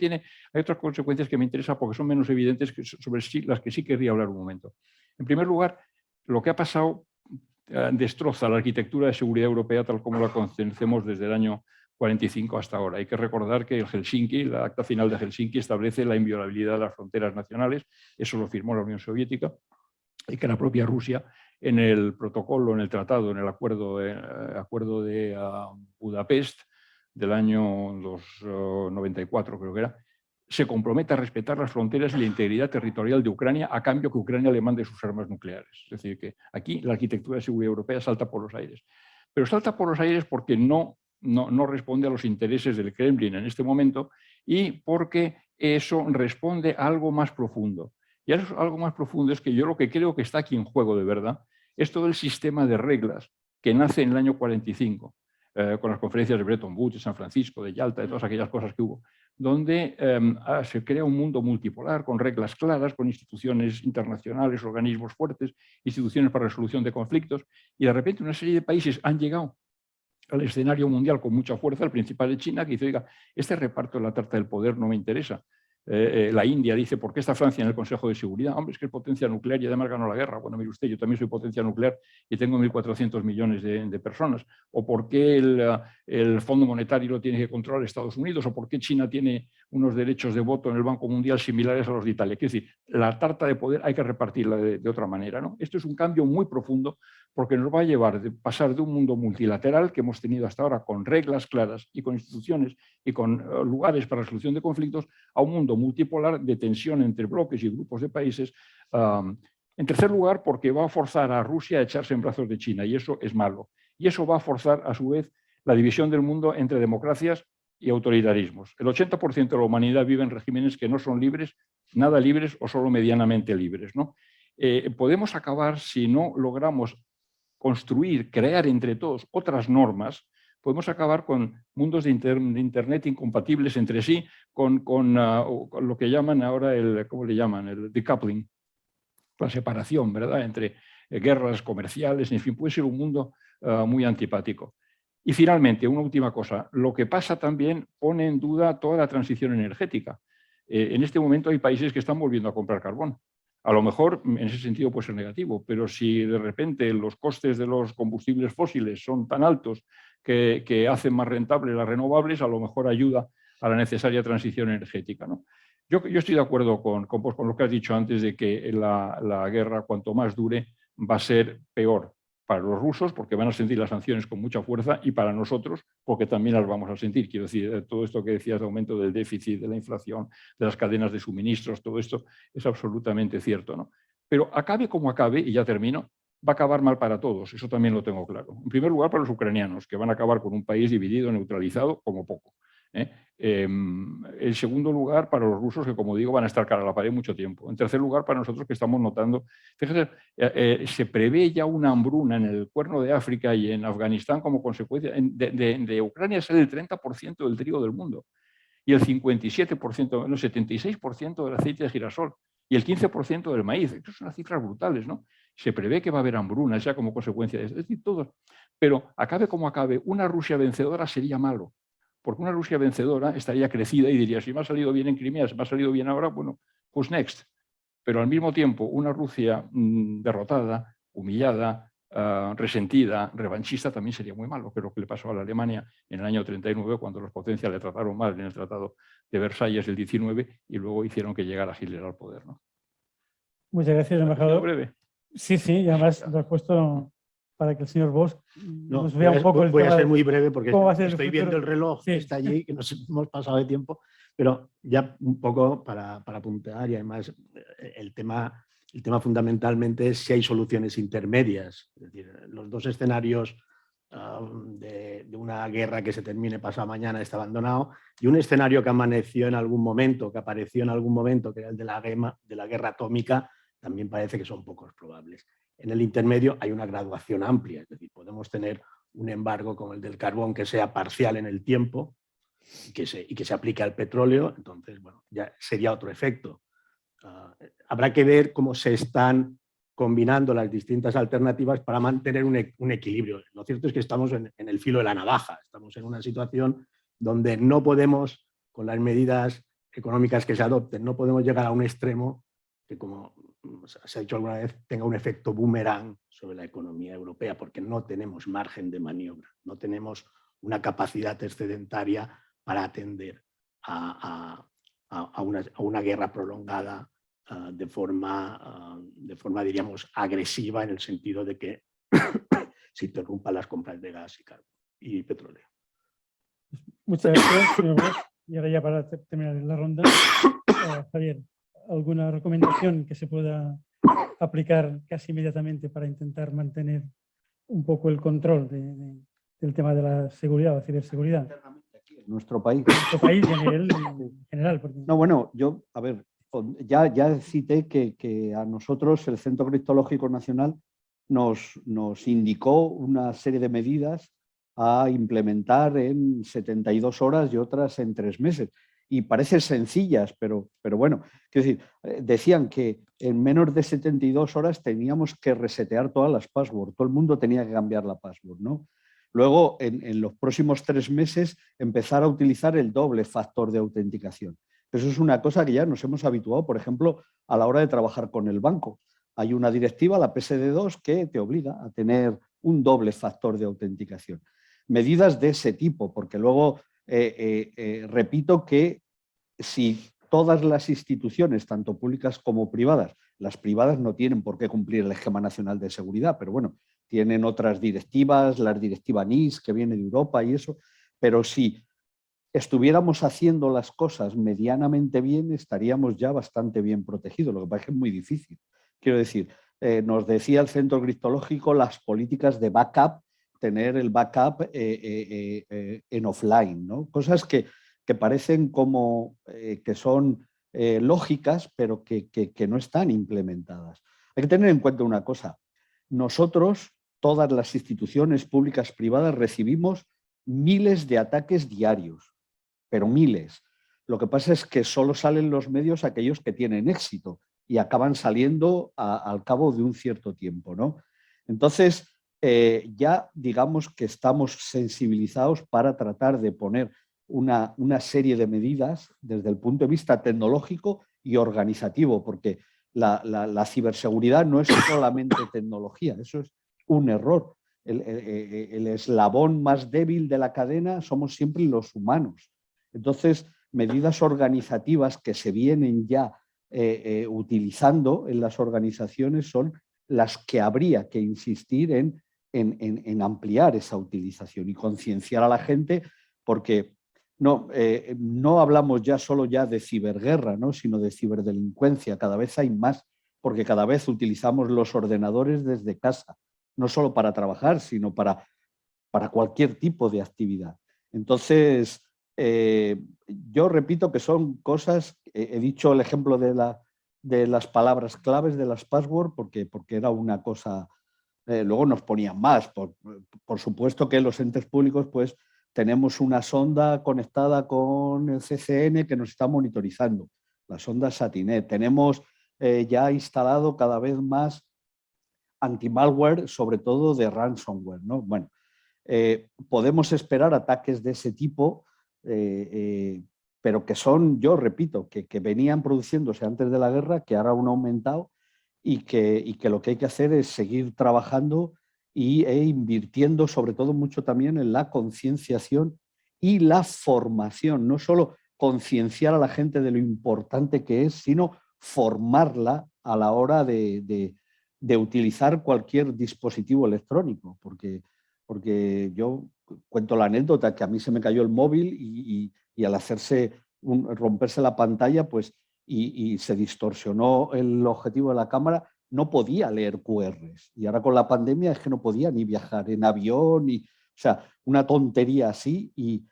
hay otras consecuencias que me interesan porque son menos evidentes, sobre las que sí querría hablar un momento. En primer lugar, lo que ha pasado destroza la arquitectura de seguridad europea tal como la conocemos desde el año 45 hasta ahora. Hay que recordar que el Helsinki, la acta final de Helsinki, establece la inviolabilidad de las fronteras nacionales. Eso lo firmó la Unión Soviética, y que la propia Rusia, en el protocolo, en el tratado, en el acuerdo de Budapest del año 94, creo que era, se compromete a respetar las fronteras y la integridad territorial de Ucrania a cambio que Ucrania le mande sus armas nucleares. Es decir, que aquí la arquitectura de seguridad europea salta por los aires. Pero salta por los aires porque no responde a los intereses del Kremlin en este momento y porque eso responde a algo más profundo. Y algo más profundo es que yo lo que creo que está aquí en juego de verdad es todo el sistema de reglas que nace en el año 45, con las conferencias de Bretton Woods, de San Francisco, de Yalta, de todas aquellas cosas que hubo, donde se crea un mundo multipolar con reglas claras, con instituciones internacionales, organismos fuertes, instituciones para resolución de conflictos, y de repente una serie de países han llegado al escenario mundial con mucha fuerza, el principal es China, que dice, oiga, este reparto de la tarta del poder no me interesa. La India dice, ¿por qué está Francia en el Consejo de Seguridad? Hombre, es que es potencia nuclear y además ganó la guerra. Bueno, mire usted, yo también soy potencia nuclear y tengo 1.400 millones de personas. ¿O por qué el Fondo Monetario lo tiene que controlar Estados Unidos? ¿O por qué China tiene unos derechos de voto en el Banco Mundial similares a los de Italia? Quiero decir, la tarta de poder hay que repartirla de otra manera, ¿no? Esto es un cambio muy profundo porque nos va a llevar de pasar de un mundo multilateral que hemos tenido hasta ahora con reglas claras y con instituciones y con lugares para resolución de conflictos a un mundo multipolar de tensión entre bloques y grupos de países. En tercer lugar, porque va a forzar a Rusia a echarse en brazos de China y eso es malo. Y eso va a forzar a su vez la división del mundo entre democracias y autoritarismos. El 80% de la humanidad vive en regímenes que no son libres, nada libres o solo medianamente libres, ¿no? Podemos acabar si no logramos construir, crear entre todos otras normas, podemos acabar con mundos de Internet incompatibles entre sí, con lo que llaman ahora ¿cómo le llaman? El decoupling, la separación, ¿verdad?, entre guerras comerciales, en fin, puede ser un mundo muy antipático. Y finalmente, una última cosa, lo que pasa también pone en duda toda la transición energética. En este momento hay países que están volviendo a comprar carbón. A lo mejor en ese sentido puede ser negativo, pero si de repente los costes de los combustibles fósiles son tan altos que hacen más rentables las renovables, a lo mejor ayuda a la necesaria transición energética, ¿no? Yo estoy de acuerdo con lo que has dicho antes de que la guerra, cuanto más dure, va a ser peor para los rusos porque van a sentir las sanciones con mucha fuerza y para nosotros porque también las vamos a sentir. Quiero decir, todo esto que decías de aumento del déficit, de la inflación, de las cadenas de suministros, todo esto es absolutamente cierto, ¿no? Pero acabe como acabe, y ya termino, va a acabar mal para todos, eso también lo tengo claro. En primer lugar, para los ucranianos, que van a acabar con un país dividido, neutralizado, como poco. En segundo lugar, para los rusos, que como digo, van a estar cara a la pared mucho tiempo. En tercer lugar, para nosotros, que estamos notando, fíjate, se prevé ya una hambruna en el Cuerno de África y en Afganistán como consecuencia. De Ucrania sale el 30% del trigo del mundo y el 57%, no, 76% del aceite de girasol y el 15% del maíz. Estas son unas cifras brutales, ¿no? Se prevé que va a haber hambruna ya como consecuencia de eso. Es decir, todo. Pero acabe como acabe, una Rusia vencedora sería malo. Porque una Rusia vencedora estaría crecida y diría, si me ha salido bien en Crimea, si me ha salido bien ahora, bueno, pues next. Pero al mismo tiempo, una Rusia derrotada, humillada, resentida, revanchista, también sería muy malo, que es lo que le pasó a la Alemania en el año 39, cuando los potencias le trataron mal en el Tratado de Versalles del 19 y luego hicieron que llegara Hitler al poder, ¿no? Muchas gracias, embajador. Breve. Sí, y además lo has puesto para que el señor Bosch nos voy vea un poco el voy a tema ser de muy breve porque cómo va a ser el estoy futuro. viendo el reloj Sí. que está allí, que nos hemos pasado de tiempo, pero ya un poco para apuntar y además el tema fundamentalmente es si hay soluciones intermedias. Es decir, los dos escenarios de una guerra que se termine pasado mañana está abandonado y un escenario que apareció en algún momento, que era el de la guerra atómica, también parece que son pocos probables. En el intermedio hay una graduación amplia, es decir, podemos tener un embargo como el del carbón que sea parcial en el tiempo y que se aplique al petróleo, entonces, bueno, ya sería otro efecto. Habrá que ver cómo se están combinando las distintas alternativas para mantener un equilibrio. Lo cierto es que estamos en el filo de la navaja, estamos en una situación donde no podemos, con las medidas económicas que se adopten, no podemos llegar a un extremo que, como se ha dicho alguna vez, tenga un efecto boomerang sobre la economía europea, porque no tenemos margen de maniobra, no tenemos una capacidad excedentaria para atender a una guerra prolongada de forma, diríamos, agresiva, en el sentido de que se interrumpan las compras de gas y petróleo. Muchas gracias, señor Bosch. Y ahora ya para terminar la ronda, Javier, ¿alguna recomendación que se pueda aplicar casi inmediatamente para intentar mantener un poco el control del tema de la seguridad o ciberseguridad? En nuestro país. En nuestro país y a nivel general. Porque... No, bueno, yo, a ver, ya cité que a nosotros el Centro Criptológico Nacional nos indicó una serie de medidas a implementar en 72 horas y otras en 3 meses. Y parecen sencillas, pero bueno, quiero decir, decían que en menos de 72 horas teníamos que resetear todas las passwords, todo el mundo tenía que cambiar la password, ¿no? Luego, en los próximos 3 meses, empezar a utilizar el doble factor de autenticación. Eso es una cosa que ya nos hemos habituado, por ejemplo, a la hora de trabajar con el banco. Hay una directiva, la PSD2, que te obliga a tener un doble factor de autenticación. Medidas de ese tipo, porque luego repito que si todas las instituciones, tanto públicas como privadas, las privadas no tienen por qué cumplir el esquema nacional de seguridad, pero bueno, tienen otras directivas, la directiva NIS que viene de Europa y eso, pero si estuviéramos haciendo las cosas medianamente bien, estaríamos ya bastante bien protegidos. Lo que pasa es que es muy difícil. Quiero decir, nos decía el Centro Criptológico las políticas de backup, tener el backup en offline, ¿no? Cosas que parecen como que son lógicas, pero que no están implementadas. Hay que tener en cuenta una cosa. Nosotros, todas las instituciones públicas privadas, recibimos miles de ataques diarios, pero miles. Lo que pasa es que solo salen los medios aquellos que tienen éxito y acaban saliendo al cabo de un cierto tiempo, ¿no? Entonces, ya digamos que estamos sensibilizados para tratar de poner una serie de medidas desde el punto de vista tecnológico y organizativo, porque la ciberseguridad no es solamente tecnología, eso es un error. El eslabón más débil de la cadena somos siempre los humanos. Entonces, medidas organizativas que se vienen ya utilizando en las organizaciones son las que habría que insistir en ampliar esa utilización y concienciar a la gente, porque no hablamos ya solo ya de ciberguerra, ¿no? Sino de ciberdelincuencia. Cada vez hay más, porque cada vez utilizamos los ordenadores desde casa, no solo para trabajar, sino para cualquier tipo de actividad. Entonces, yo repito que son cosas, he dicho el ejemplo de las palabras claves, de las passwords, porque era una cosa, luego nos ponían más. Por supuesto que los entes públicos pues tenemos una sonda conectada con el CCN que nos está monitorizando, la sonda Satinet. Tenemos ya instalado cada vez más anti-malware, sobre todo de ransomware, ¿no? Bueno, podemos esperar ataques de ese tipo, pero que son, yo repito, que venían produciéndose antes de la guerra, que ahora han aumentado y que lo que hay que hacer es seguir trabajando e invirtiendo sobre todo mucho también en la concienciación y la formación. No solo concienciar a la gente de lo importante que es, sino formarla a la hora de utilizar cualquier dispositivo electrónico, porque yo cuento la anécdota que a mí se me cayó el móvil y al romperse la pantalla, pues, y se distorsionó el objetivo de la cámara, no podía leer QRs. Y ahora con la pandemia es que no podía ni viajar en avión, o sea, una tontería así. Y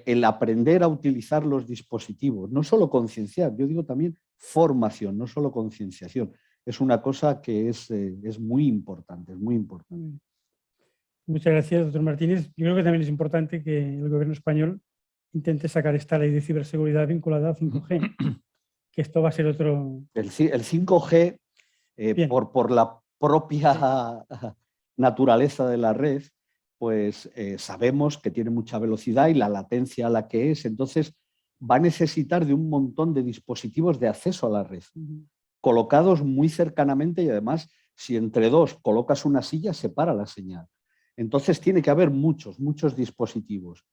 el aprender a utilizar los dispositivos, no solo concienciar, yo digo también formación, no solo concienciación. Es una cosa que es muy importante, es muy importante. Muchas gracias, doctor Martínez. Yo creo que también es importante que el gobierno español intente sacar esta ley de ciberseguridad vinculada a 5G, que esto va a ser otro... El 5G, por la propia naturaleza de la red, pues sabemos que tiene mucha velocidad y la latencia a la que es, entonces va a necesitar de un montón de dispositivos de acceso a la red, colocados muy cercanamente y además, si entre dos colocas una silla, separa la señal. Entonces tiene que haber muchos dispositivos.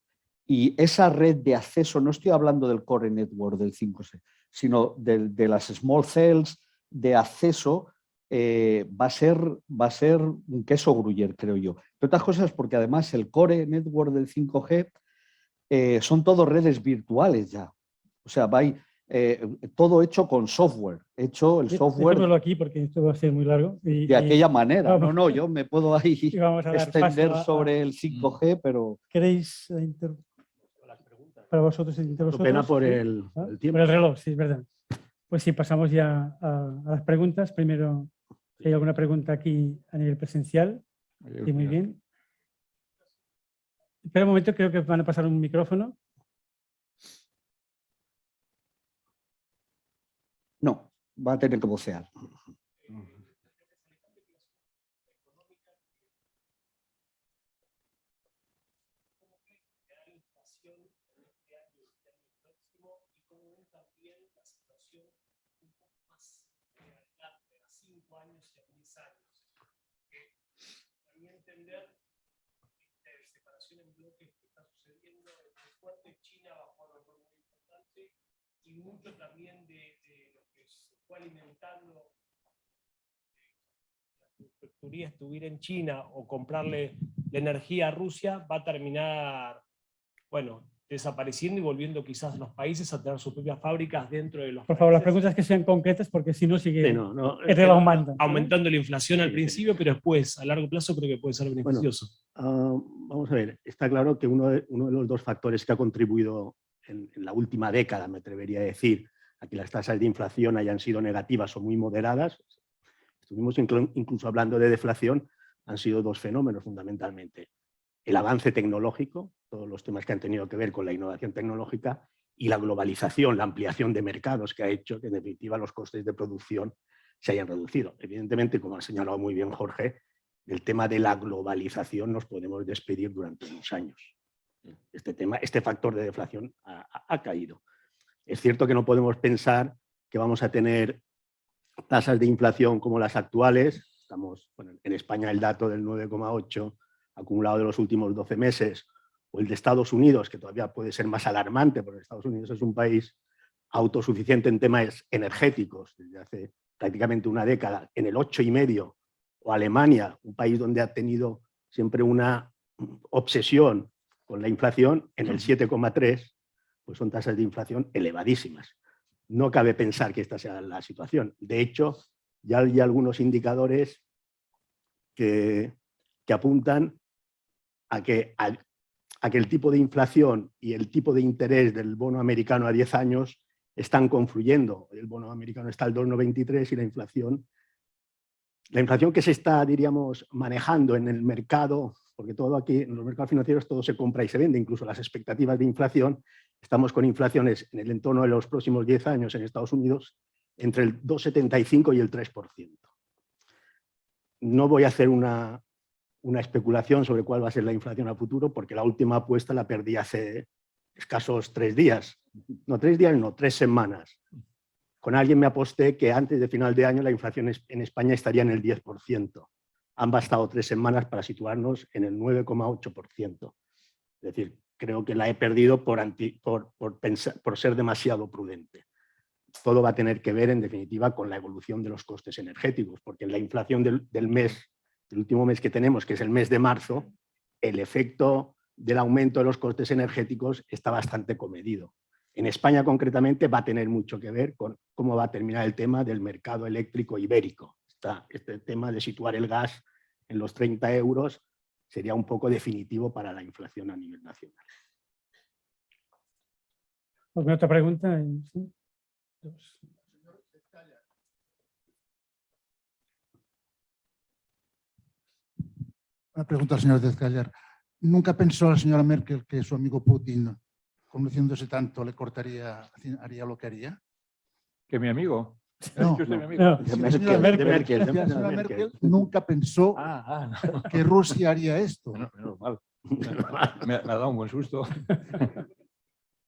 Y esa red de acceso, no estoy hablando del core network del 5G, sino de las small cells de acceso, va a ser un queso gruyere, creo yo. Entre otras cosas porque además el core network del 5G son todo redes virtuales ya. O sea, todo hecho con software. Hecho el software... Dejémoslo aquí porque esto va a ser muy largo. De aquella manera. Vamos, no, yo me puedo ahí extender sobre el 5G, pero... ¿Queréis para vosotros entre vosotros? Pena por el tiempo. Por el reloj, sí, es verdad. Pues sí, pasamos ya a las preguntas. Primero, si hay alguna pregunta aquí a nivel presencial. Sí, muy bien. Espera un momento, creo que van a pasar un micrófono. No, va a tener que vocear. 6 años. También entender la separación en bloques que está sucediendo en el fuerte China bajo un rol muy importante y mucho también de lo que se fue alimentando la turía estuviera en China o comprarle la energía a Rusia va a terminar, bueno, desapareciendo y volviendo quizás los países a tener sus propias fábricas dentro de los Por favor, las países, preguntas que sean concretas porque si no sigue Sí, no, el reloj manda. aumentando la inflación al Sí, principio, pero después, a largo plazo, creo que puede ser beneficioso. Vamos a ver, está claro que uno de los dos factores que ha contribuido en la última década, me atrevería a decir, a que las tasas de inflación hayan sido negativas o muy moderadas, estuvimos incluso hablando de deflación, han sido dos fenómenos fundamentalmente. El avance tecnológico, todos los temas que han tenido que ver con la innovación tecnológica, y la globalización, la ampliación de mercados que ha hecho que en definitiva los costes de producción se hayan reducido. Evidentemente, como ha señalado muy bien Jorge, del tema de la globalización nos podemos despedir durante unos años. Este factor de deflación ha caído. Es cierto que no podemos pensar que vamos a tener tasas de inflación como las actuales. Estamos, bueno, en España el dato del 9,8 acumulado de los últimos 12 meses, o el de Estados Unidos, que todavía puede ser más alarmante, porque Estados Unidos es un país autosuficiente en temas energéticos desde hace prácticamente una década, en el 8,5, o Alemania, un país donde ha tenido siempre una obsesión con la inflación, en el 7,3, pues son tasas de inflación elevadísimas. No cabe pensar que esta sea la situación. De hecho, ya hay algunos indicadores que apuntan a que el tipo de inflación y el tipo de interés del bono americano a 10 años están confluyendo. El bono americano está al 2,93 y la inflación que se está, diríamos, manejando en el mercado, porque todo aquí, en los mercados financieros, todo se compra y se vende, incluso las expectativas de inflación. Estamos con inflaciones en el entorno de los próximos 10 años en Estados Unidos entre el 2,75 y el 3%. No voy a hacer una especulación sobre cuál va a ser la inflación a futuro, porque la última apuesta la perdí hace escasos 3 días. No, 3 días, no, 3 semanas. Con alguien me aposté que antes de final de año la inflación en España estaría en el 10%. Han bastado 3 semanas para situarnos en el 9,8%. Es decir, creo que la he perdido por ser demasiado prudente. Todo va a tener que ver, en definitiva, con la evolución de los costes energéticos, porque en la inflación del último mes que tenemos, que es el mes de marzo, el efecto del aumento de los costes energéticos está bastante comedido. En España, concretamente, va a tener mucho que ver con cómo va a terminar el tema del mercado eléctrico ibérico. Este tema de situar el gas en los 30 euros sería un poco definitivo para la inflación a nivel nacional. ¿Alguna otra pregunta? ¿Sí? Una pregunta al señor Dezcaller. ¿Nunca pensó la señora Merkel que su amigo Putin, conociéndose tanto, le haría lo que haría? ¿Que mi amigo? No, ¿Que usted es mi no. amigo? Si la señora Merkel. la señora Merkel nunca pensó No. que Rusia haría esto. Menos mal. Me ha dado un buen susto.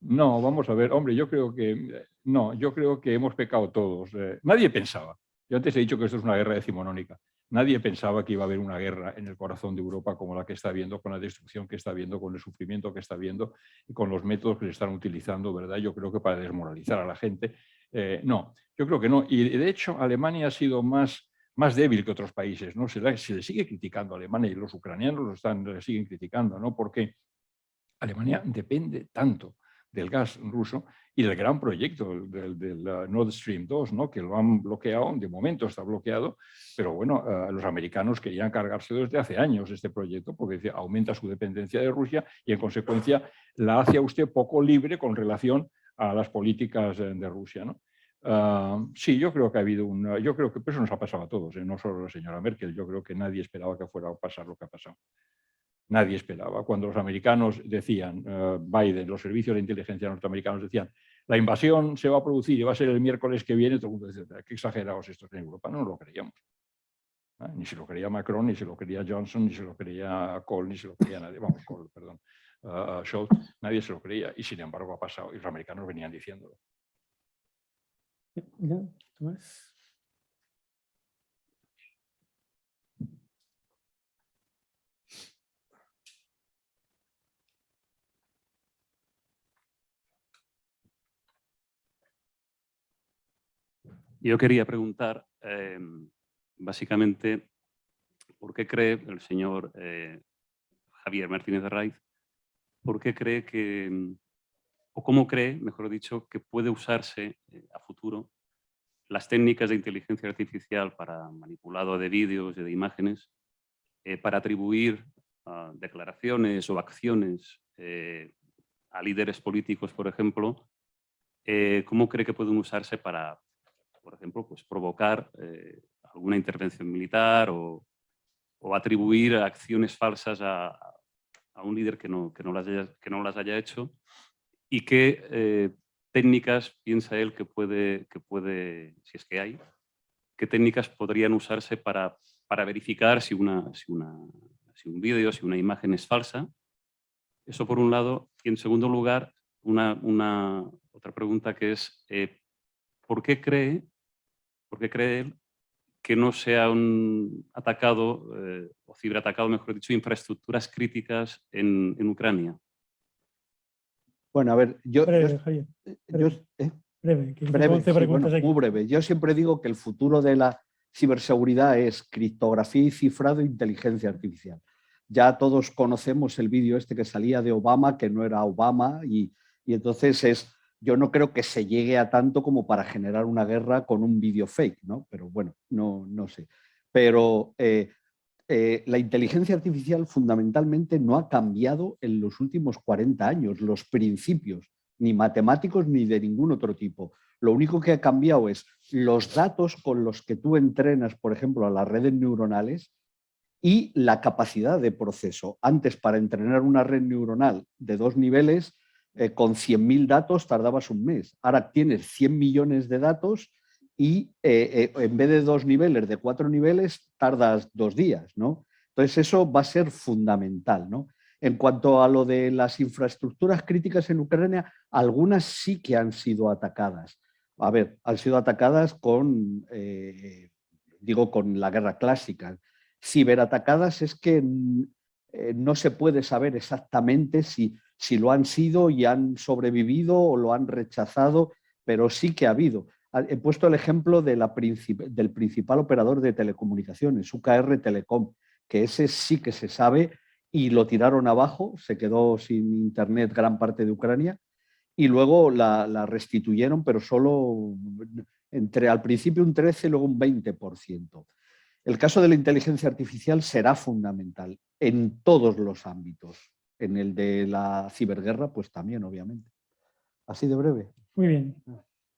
No, vamos a ver, hombre, yo creo que hemos pecado todos. Nadie pensaba. Yo antes he dicho que esto es una guerra decimonónica. Nadie pensaba que iba a haber una guerra en el corazón de Europa como la que está habiendo, con la destrucción que está habiendo, con el sufrimiento que está habiendo y con los métodos que se están utilizando, ¿verdad? Yo creo que para desmoralizar a la gente. No, yo creo que no. Y de hecho, Alemania ha sido más débil que otros países, ¿no? Se le sigue criticando a Alemania y los ucranianos le siguen criticando, ¿no? Porque Alemania depende tanto del gas ruso y del gran proyecto del Nord Stream 2, ¿no? Que lo han bloqueado, de momento está bloqueado, pero bueno, los americanos querían cargarse desde hace años este proyecto porque aumenta su dependencia de Rusia y en consecuencia la hace a usted poco libre con relación a las políticas de Rusia, ¿no? Sí, yo creo que ha habido yo creo que eso nos ha pasado a todos, no solo a la señora Merkel. Yo creo que nadie esperaba que fuera a pasar lo que ha pasado. Nadie esperaba. Cuando los americanos decían, Biden, los servicios de inteligencia norteamericanos decían, la invasión se va a producir y va a ser el miércoles que viene, todo el mundo decía, qué exagerados estos en Europa. No lo creíamos. Ni se lo creía Macron, ni se lo creía Johnson, ni se lo creía Kohl, ni se lo creía nadie. Vamos, Kohl, perdón. Scholz, nadie se lo creía. Y sin embargo ha pasado. Y los americanos venían diciéndolo. ¿Ya? ¿Tomás? Yo quería preguntar, básicamente, ¿por qué cree el señor Javier Martínez de Raiz, por qué cree que, o cómo cree, mejor dicho, que puede usarse a futuro las técnicas de inteligencia artificial para manipulado de vídeos y de imágenes para atribuir declaraciones o acciones a líderes políticos, por ejemplo? ¿Cómo cree que pueden usarse para, por ejemplo, pues provocar alguna intervención militar o atribuir acciones falsas a un líder que no las haya hecho? ¿Y qué técnicas piensa él que puede, si es que hay, qué técnicas podrían usarse para verificar si un vídeo, si una imagen es falsa? Eso por un lado. Y en segundo lugar, otra pregunta que es, ¿por qué cree él que no se han atacado o ciberatacado, mejor dicho, infraestructuras críticas en Ucrania? Bueno, a ver, Breve, Javier. Breve, que breve, 11 sí, preguntas bueno, aquí. muy breve. Yo siempre digo que el futuro de la ciberseguridad es criptografía y cifrado e inteligencia artificial. Ya todos conocemos el vídeo este que salía de Obama, que no era Obama, y entonces yo no creo que se llegue a tanto como para generar una guerra con un vídeo fake, ¿no? Pero bueno, no sé. Pero la inteligencia artificial fundamentalmente no ha cambiado en los últimos 40 años, los principios, ni matemáticos ni de ningún otro tipo. Lo único que ha cambiado es los datos con los que tú entrenas, por ejemplo, a las redes neuronales y la capacidad de proceso. Antes, para entrenar una red neuronal de 2 niveles, con 100.000 datos tardabas un mes. Ahora tienes 100 millones de datos y en vez de 2 niveles, de 4 niveles, tardas 2 días, ¿no? Entonces eso va a ser fundamental, ¿no? En cuanto a lo de las infraestructuras críticas en Ucrania, algunas sí que han sido atacadas. A ver, han sido atacadas con la guerra clásica. Ciberatacadas es que no se puede saber exactamente si lo han sido y han sobrevivido o lo han rechazado, pero sí que ha habido. He puesto el ejemplo de del principal operador de telecomunicaciones, UKR Telecom, que ese sí que se sabe y lo tiraron abajo, se quedó sin internet gran parte de Ucrania y luego la restituyeron, pero solo al principio un 13% y luego un 20%. El caso de la inteligencia artificial será fundamental en todos los ámbitos. En el de la ciberguerra, pues también, obviamente. Así de breve. Muy bien.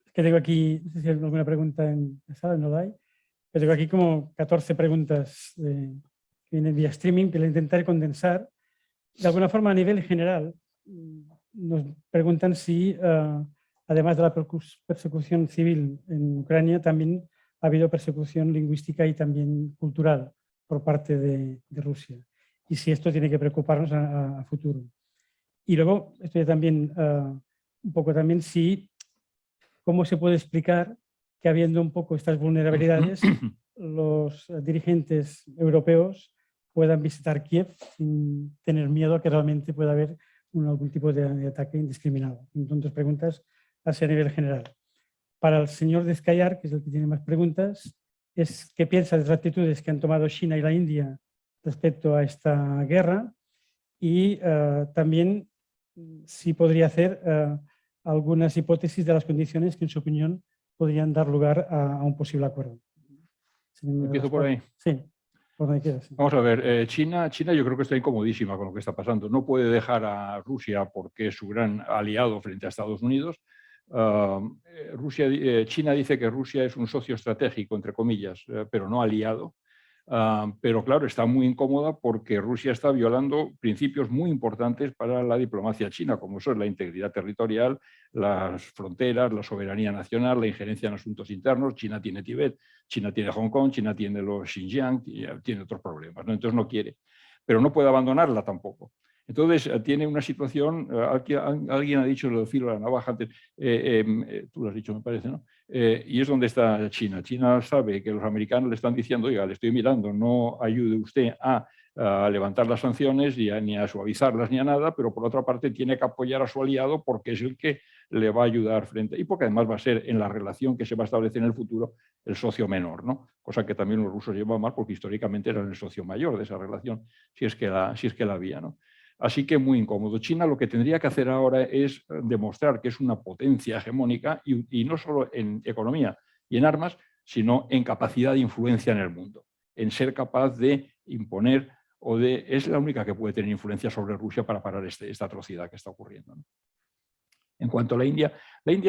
Es que tengo aquí, no sé si hay alguna pregunta en la sala, no la hay, pero tengo aquí como 14 preguntas que vienen vía streaming que le intentaré condensar. De alguna forma, a nivel general, nos preguntan si, además de la persecución civil en Ucrania, también ha habido persecución lingüística y también cultural por parte de Rusia. Y si esto tiene que preocuparnos a futuro. Y luego, estoy también un poco también si, cómo se puede explicar que habiendo un poco estas vulnerabilidades, los dirigentes europeos puedan visitar Kiev sin tener miedo a que realmente pueda haber algún tipo de ataque indiscriminado. Entonces, preguntas así a nivel general. Para el señor Descayar, que es el que tiene más preguntas, es qué piensa de las actitudes que han tomado China y la India respecto a esta guerra y también si podría hacer algunas hipótesis de las condiciones que, en su opinión, podrían dar lugar a un posible acuerdo. Empiezo por ahí. Sí, por donde quieras. Sí. Vamos a ver, China yo creo que está incomodísima con lo que está pasando. No puede dejar a Rusia porque es su gran aliado frente a Estados Unidos. China dice que Rusia es un socio estratégico, entre comillas, pero no aliado. Pero claro, está muy incómoda porque Rusia está violando principios muy importantes para la diplomacia china, como son la integridad territorial, las fronteras, la soberanía nacional, la injerencia en asuntos internos. China tiene Tíbet, China tiene Hong Kong, China tiene los Xinjiang, tiene otros problemas, ¿no? Entonces no quiere, pero no puede abandonarla tampoco. Entonces tiene una situación, alguien ha dicho lo del filo de la navaja antes, tú lo has dicho me parece, ¿no? Y es donde está China. China sabe que los americanos le están diciendo, oiga, le estoy mirando, no ayude usted a a levantar las sanciones ni a suavizarlas ni a nada, pero por otra parte tiene que apoyar a su aliado porque es el que le va a ayudar frente, y porque además va a ser en la relación que se va a establecer en el futuro el socio menor, ¿no? Cosa que también los rusos llevan mal porque históricamente eran el socio mayor de esa relación, si es que la había, ¿no? Así que muy incómodo. China lo que tendría que hacer ahora es demostrar que es una potencia hegemónica y no solo en economía y en armas, sino en capacidad de influencia en el mundo, en ser capaz de imponer es la única que puede tener influencia sobre Rusia para parar esta atrocidad que está ocurriendo, ¿no? En cuanto a la India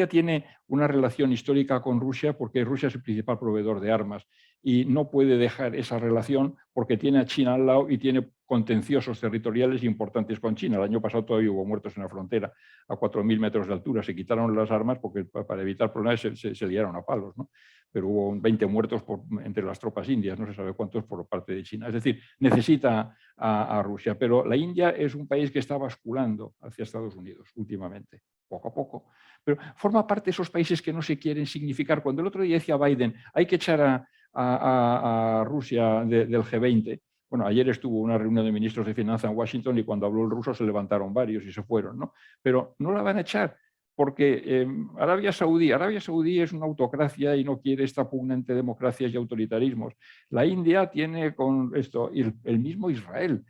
tiene una relación histórica con Rusia porque Rusia es el principal proveedor de armas y no puede dejar esa relación porque tiene a China al lado y tiene contenciosos territoriales importantes con China. El año pasado todavía hubo muertos en la frontera a 4.000 metros de altura. Se quitaron las armas porque para evitar problemas se liaron a palos, ¿no? Pero hubo 20 muertos entre las tropas indias, no se sabe cuántos por parte de China. Es decir, necesita a Rusia, pero la India es un país que está basculando hacia Estados Unidos últimamente, poco a poco, pero forma parte de esos países que no se quieren significar. Cuando el otro día decía Biden, hay que echar a Rusia del G20, bueno, ayer estuvo una reunión de ministros de Finanzas en Washington y cuando habló el ruso se levantaron varios y se fueron, ¿no? Pero no la van a echar porque Arabia Saudí es una autocracia y no quiere esta pugna entre democracias y autoritarismos. La India tiene con esto, y el mismo Israel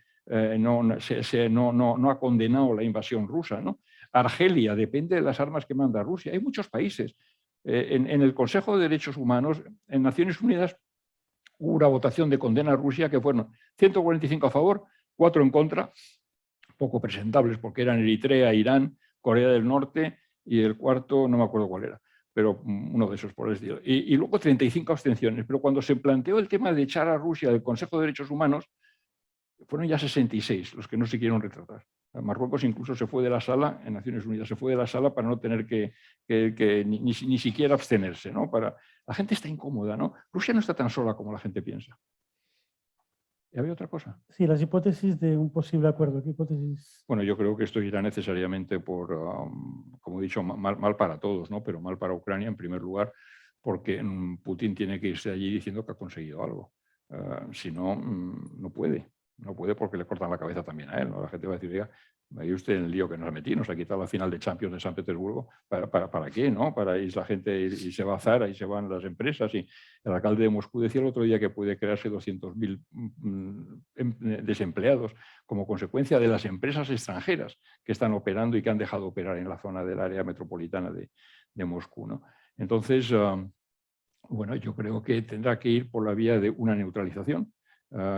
no ha condenado la invasión rusa, ¿no? Argelia depende de las armas que manda Rusia. Hay muchos países. En el Consejo de Derechos Humanos, en Naciones Unidas, hubo una votación de condena a Rusia que fueron 145 a favor, 4 en contra, poco presentables porque eran Eritrea, Irán, Corea del Norte y el cuarto no me acuerdo cuál era, pero uno de esos por el estilo. Y luego 35 abstenciones. Pero cuando se planteó el tema de echar a Rusia del Consejo de Derechos Humanos, fueron ya 66 los que no se quisieron retratar. Marruecos incluso se fue de la sala, en Naciones Unidas se fue de la sala para no tener que ni siquiera abstenerse, ¿no? La gente está incómoda, ¿no? Rusia no está tan sola como la gente piensa. ¿Y había otra cosa? Sí, las hipótesis de un posible acuerdo. ¿Qué hipótesis? Bueno, yo creo que esto irá necesariamente por, como he dicho, mal para todos, ¿no? Pero mal para Ucrania en primer lugar, porque Putin tiene que irse allí diciendo que ha conseguido algo. Si no, no puede. No puede porque le cortan la cabeza también a él, ¿no? La gente va a decir, oiga, ve usted en el lío que nos ha metido, nos ha quitado la final de Champions de San Petersburgo, ¿para qué? ¿No? Para ir la gente y se va a Zara y se van las empresas. Y el alcalde de Moscú decía el otro día que puede crearse 200.000 desempleados como consecuencia de las empresas extranjeras que están operando y que han dejado operar en la zona del área metropolitana de Moscú, ¿no? Entonces, bueno, yo creo que tendrá que ir por la vía de una neutralización,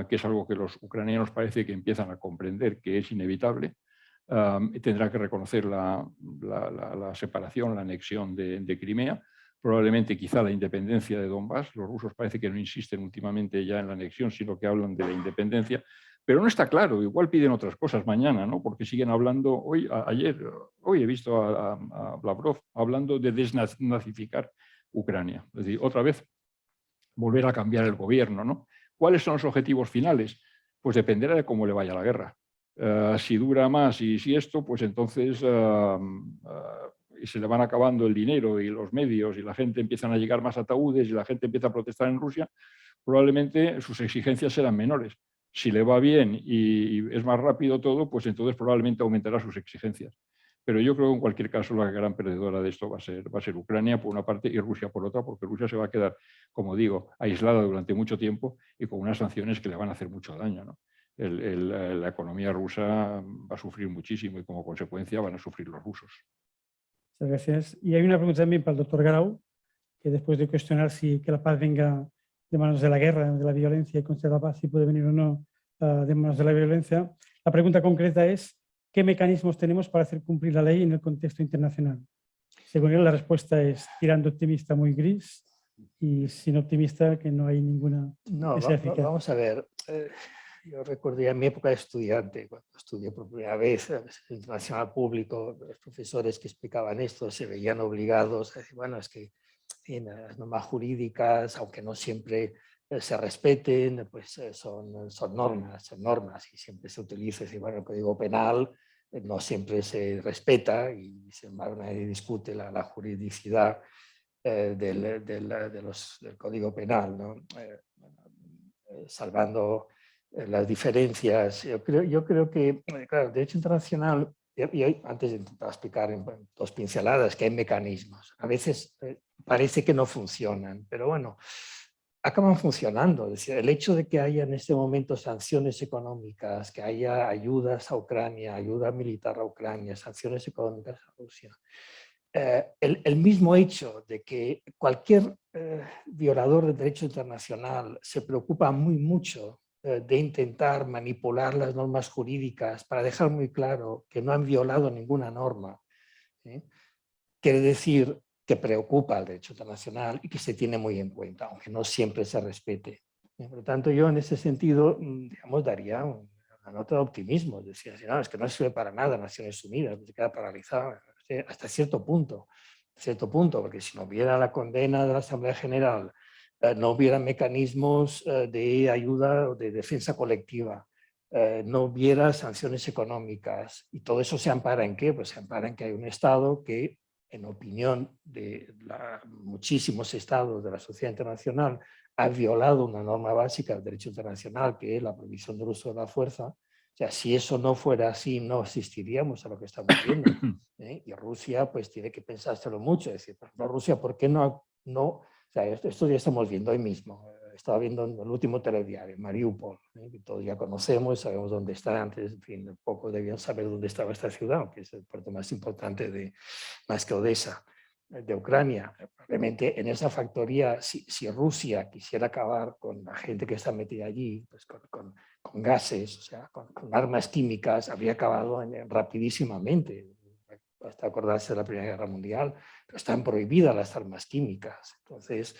que es algo que los ucranianos parece que empiezan a comprender que es inevitable. Tendrá que reconocer la separación, la anexión de Crimea, probablemente quizá la independencia de Donbass. Los rusos parece que no insisten últimamente ya en la anexión, sino que hablan de la independencia, pero no está claro, igual piden otras cosas mañana, ¿no? Porque siguen hablando, hoy he visto a Lavrov hablando de desnazificar Ucrania, es decir, otra vez volver a cambiar el gobierno, ¿no? ¿Cuáles son los objetivos finales? Pues dependerá de cómo le vaya la guerra. Si dura más y si esto, pues entonces se le van acabando el dinero y los medios y la gente empiezan a llegar más ataúdes y la gente empieza a protestar en Rusia, probablemente sus exigencias serán menores. Si le va bien y es más rápido todo, pues entonces probablemente aumentará sus exigencias. Pero yo creo que en cualquier caso la gran perdedora de esto va a ser Ucrania por una parte y Rusia por otra, porque Rusia se va a quedar, como digo, aislada durante mucho tiempo y con unas sanciones que le van a hacer mucho daño, ¿no? La economía rusa va a sufrir muchísimo y como consecuencia van a sufrir los rusos. Muchas gracias. Y hay una pregunta también para el doctor Grau, que después de cuestionar si que la paz venga de manos de la guerra, de la violencia y conseguir la paz, si puede venir o no de manos de la violencia, la pregunta concreta es ¿qué mecanismos tenemos para hacer cumplir la ley en el contexto internacional? Según él, la respuesta es tirando optimista muy gris y sin optimista que no hay ninguna No, que sea eficaz. vamos a ver. Yo recuerdo ya en mi época de estudiante, cuando estudié por primera vez el internacional público, los profesores que explicaban esto se veían obligados a decir, bueno, es que en las normas jurídicas, aunque no siempre se respeten, pues son normas y siempre se utiliza, bueno, el Código Penal no siempre se respeta y sin embargo nadie discute la juridicidad del Código Penal, ¿no? Salvando las diferencias. Yo creo que, claro, el derecho internacional, y antes de intentar explicar en 2 pinceladas que hay mecanismos, a veces parece que no funcionan, pero bueno, acaban funcionando. Es decir, el hecho de que haya en este momento sanciones económicas, que haya ayudas a Ucrania, ayuda militar a Ucrania, sanciones económicas a Rusia, el mismo hecho de que cualquier violador del derecho internacional se preocupa mucho de intentar manipular las normas jurídicas para dejar muy claro que no han violado ninguna norma, quiere decir que preocupa al derecho internacional y que se tiene muy en cuenta, aunque no siempre se respete. Por lo tanto, yo en ese sentido, digamos, daría una nota de optimismo. Decía, no, es que no sirve para nada Naciones Unidas, se queda paralizado hasta cierto punto, porque si no hubiera la condena de la Asamblea General, no hubiera mecanismos de ayuda o de defensa colectiva, no hubiera sanciones económicas, y todo eso se ampara ¿en qué? Pues se ampara en que hay un Estado que, en opinión de muchísimos estados de la sociedad internacional, ha violado una norma básica del derecho internacional, que es la prohibición del uso de la fuerza. O sea, si eso no fuera así, no asistiríamos a lo que estamos viendo. Y Rusia pues tiene que pensárselo mucho, es decir, por ejemplo, Rusia, ¿por qué no? O sea, esto ya estamos viendo hoy mismo. Estaba viendo en el último telediario, Mariupol, que todos ya conocemos, sabemos dónde está. Antes, en fin, pocos debían saber dónde estaba esta ciudad, que es el puerto más importante, más que Odessa, de Ucrania. Probablemente en esa factoría, si Rusia quisiera acabar con la gente que está metida allí, pues con gases, o sea, con armas químicas, habría acabado rapidísimamente. Hasta acordarse de la Primera Guerra Mundial, pero están prohibidas las armas químicas. Entonces,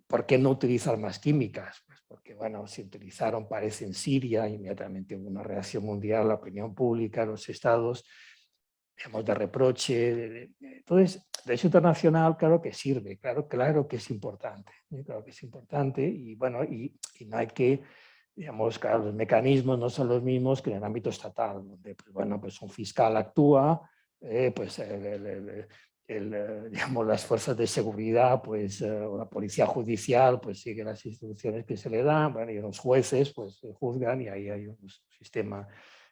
¿por qué no utilizar armas químicas? Pues porque, bueno, se utilizaron, parece, en Siria, inmediatamente hubo una reacción mundial, la opinión pública, los estados, digamos, de reproche. Entonces, el derecho internacional, claro que sirve, claro que es importante, claro que es importante, y bueno, y no hay que, digamos, claro, los mecanismos no son los mismos que en el ámbito estatal, donde, pues, bueno, pues un fiscal actúa, pues digamos, las fuerzas de seguridad, pues, o la policía judicial, pues sigue las instrucciones que se le dan, bueno, y los jueces, pues, juzgan, y ahí hay un sistema,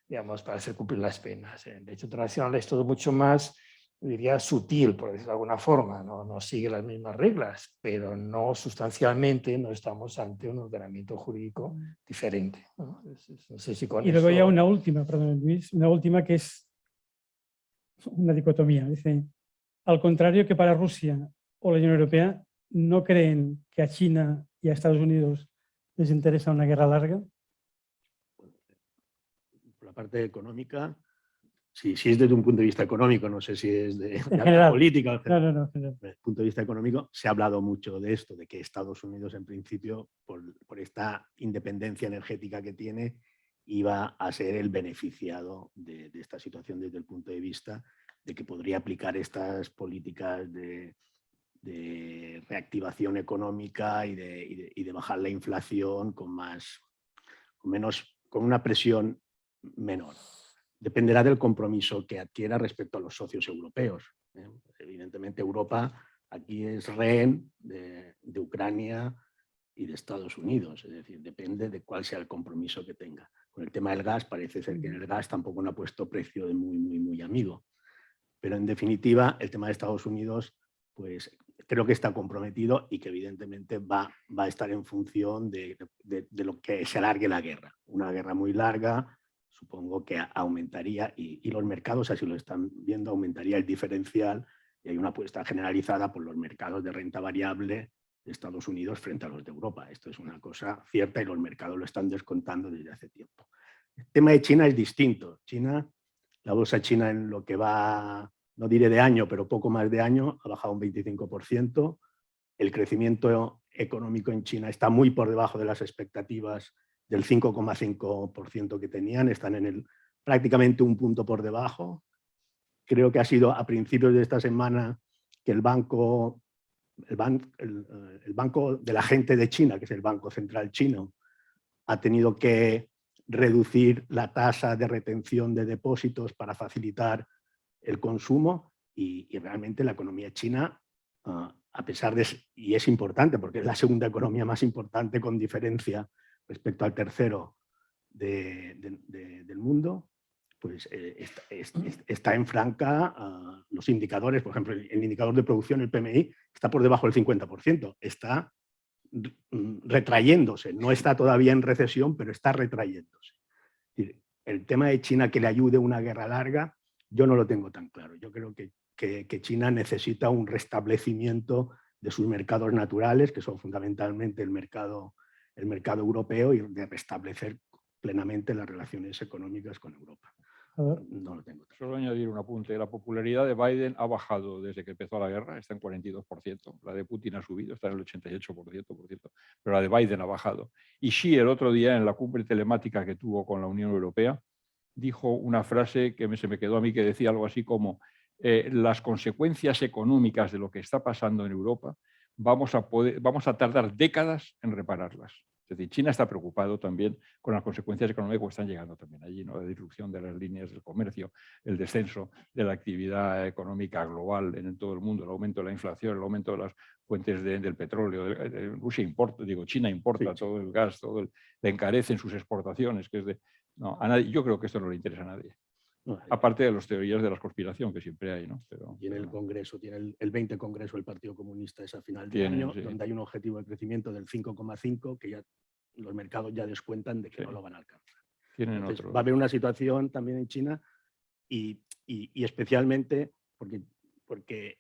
digamos, para hacer cumplir las penas. En derecho internacional es todo mucho más, diría, sutil, por decirlo de alguna forma, no sigue las mismas reglas, pero no sustancialmente no estamos ante un ordenamiento jurídico diferente, ¿no? No sé si con y luego eso... ya una última, perdón, Luis, una última que es una dicotomía. Dice, al contrario que para Rusia o la Unión Europea, ¿no creen que a China y a Estados Unidos les interesa una guerra larga? Por la parte económica, si es desde un punto de vista económico, no sé si es de general. política. No, general. Desde el punto de vista económico, se ha hablado mucho de esto, de que Estados Unidos, en principio, por esta independencia energética que tiene, iba a ser el beneficiado de esta situación desde el punto de vista de que podría aplicar estas políticas de reactivación económica y de bajar la inflación con una presión menor. Dependerá del compromiso que adquiera respecto a los socios europeos. Evidentemente, Europa aquí es rehén de Ucrania y de Estados Unidos, es decir, depende de cuál sea el compromiso que tenga. Con el tema del gas, parece ser que en el gas tampoco no ha puesto precio de muy amigo. Pero en definitiva, el tema de Estados Unidos, pues creo que está comprometido y que evidentemente va a estar en función de lo que se alargue la guerra. Una guerra muy larga, supongo que aumentaría, y los mercados así lo están viendo, aumentaría el diferencial, y hay una apuesta generalizada por los mercados de renta variable de Estados Unidos frente a los de Europa. Esto es una cosa cierta y los mercados lo están descontando desde hace tiempo. El tema de China es distinto. La bolsa china en lo que va, no diré de año, pero poco más de año, ha bajado un 25%. El crecimiento económico en China está muy por debajo de las expectativas del 5,5% que tenían, están prácticamente un punto por debajo. Creo que ha sido a principios de esta semana que el banco de la gente de China, que es el Banco Central Chino, ha tenido que reducir la tasa de retención de depósitos para facilitar el consumo y realmente la economía china, a pesar de, y es importante porque es la segunda economía más importante con diferencia respecto al tercero del mundo, pues está en franca los indicadores. Por ejemplo, el indicador de producción, el PMI, está por debajo del 50%, está retrayéndose, no está todavía en recesión, pero está retrayéndose. El tema de China que le ayude una guerra larga, yo no lo tengo tan claro. Yo creo que China necesita un restablecimiento de sus mercados naturales, que son fundamentalmente el mercado europeo, y de restablecer plenamente las relaciones económicas con Europa. No lo tengo. Solo añadir un apunte. La popularidad de Biden ha bajado desde que empezó la guerra, está en 42%. La de Putin ha subido, está en el 88%, por cierto, pero la de Biden ha bajado. Y Xi, el otro día, en la cumbre telemática que tuvo con la Unión Europea, dijo una frase que se me quedó a mí, que decía algo así como las consecuencias económicas de lo que está pasando en Europa vamos a tardar décadas en repararlas. Es decir, China está preocupado también con las consecuencias económicas que están llegando también allí, ¿no? La disrupción de las líneas del comercio, el descenso de la actividad económica global en todo el mundo, el aumento de la inflación, el aumento de las fuentes del petróleo. Rusia importa, China importa todo el gas, le encarecen sus exportaciones, que es de... No, a nadie, yo creo que esto no le interesa a nadie. No, aparte de las teorías de la conspiración que siempre hay, ¿no? Pero, tiene el Congreso, tiene el 20 Congreso del Partido Comunista es a final de año, sí, donde hay un objetivo de crecimiento del 5,5 que ya los mercados ya descuentan de que no lo van a alcanzar. Entonces, va a haber una situación también en China y especialmente porque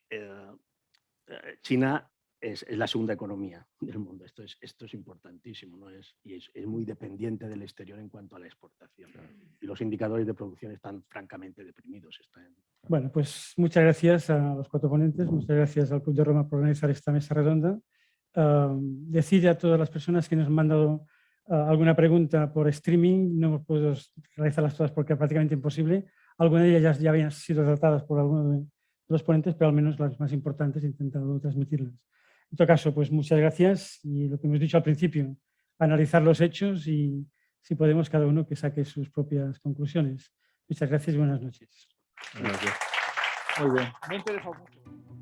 China es la segunda economía del mundo. Esto es importantísimo, ¿no? Es muy dependiente del exterior en cuanto a la exportación. Y los indicadores de producción están francamente deprimidos. Bueno, pues muchas gracias a los 4 ponentes, muchas gracias al Club de Roma por organizar esta mesa redonda. Decir a todas las personas que nos han mandado alguna pregunta por streaming, no hemos podido realizarlas todas porque es prácticamente imposible. Algunas de ellas ya habían sido tratadas por alguno de los ponentes, pero al menos las más importantes he intentado transmitirlas. En todo caso, pues muchas gracias y lo que hemos dicho al principio, analizar los hechos y si podemos cada uno que saque sus propias conclusiones. Muchas gracias y buenas noches. Gracias. Muy bien. Me ha interesado mucho.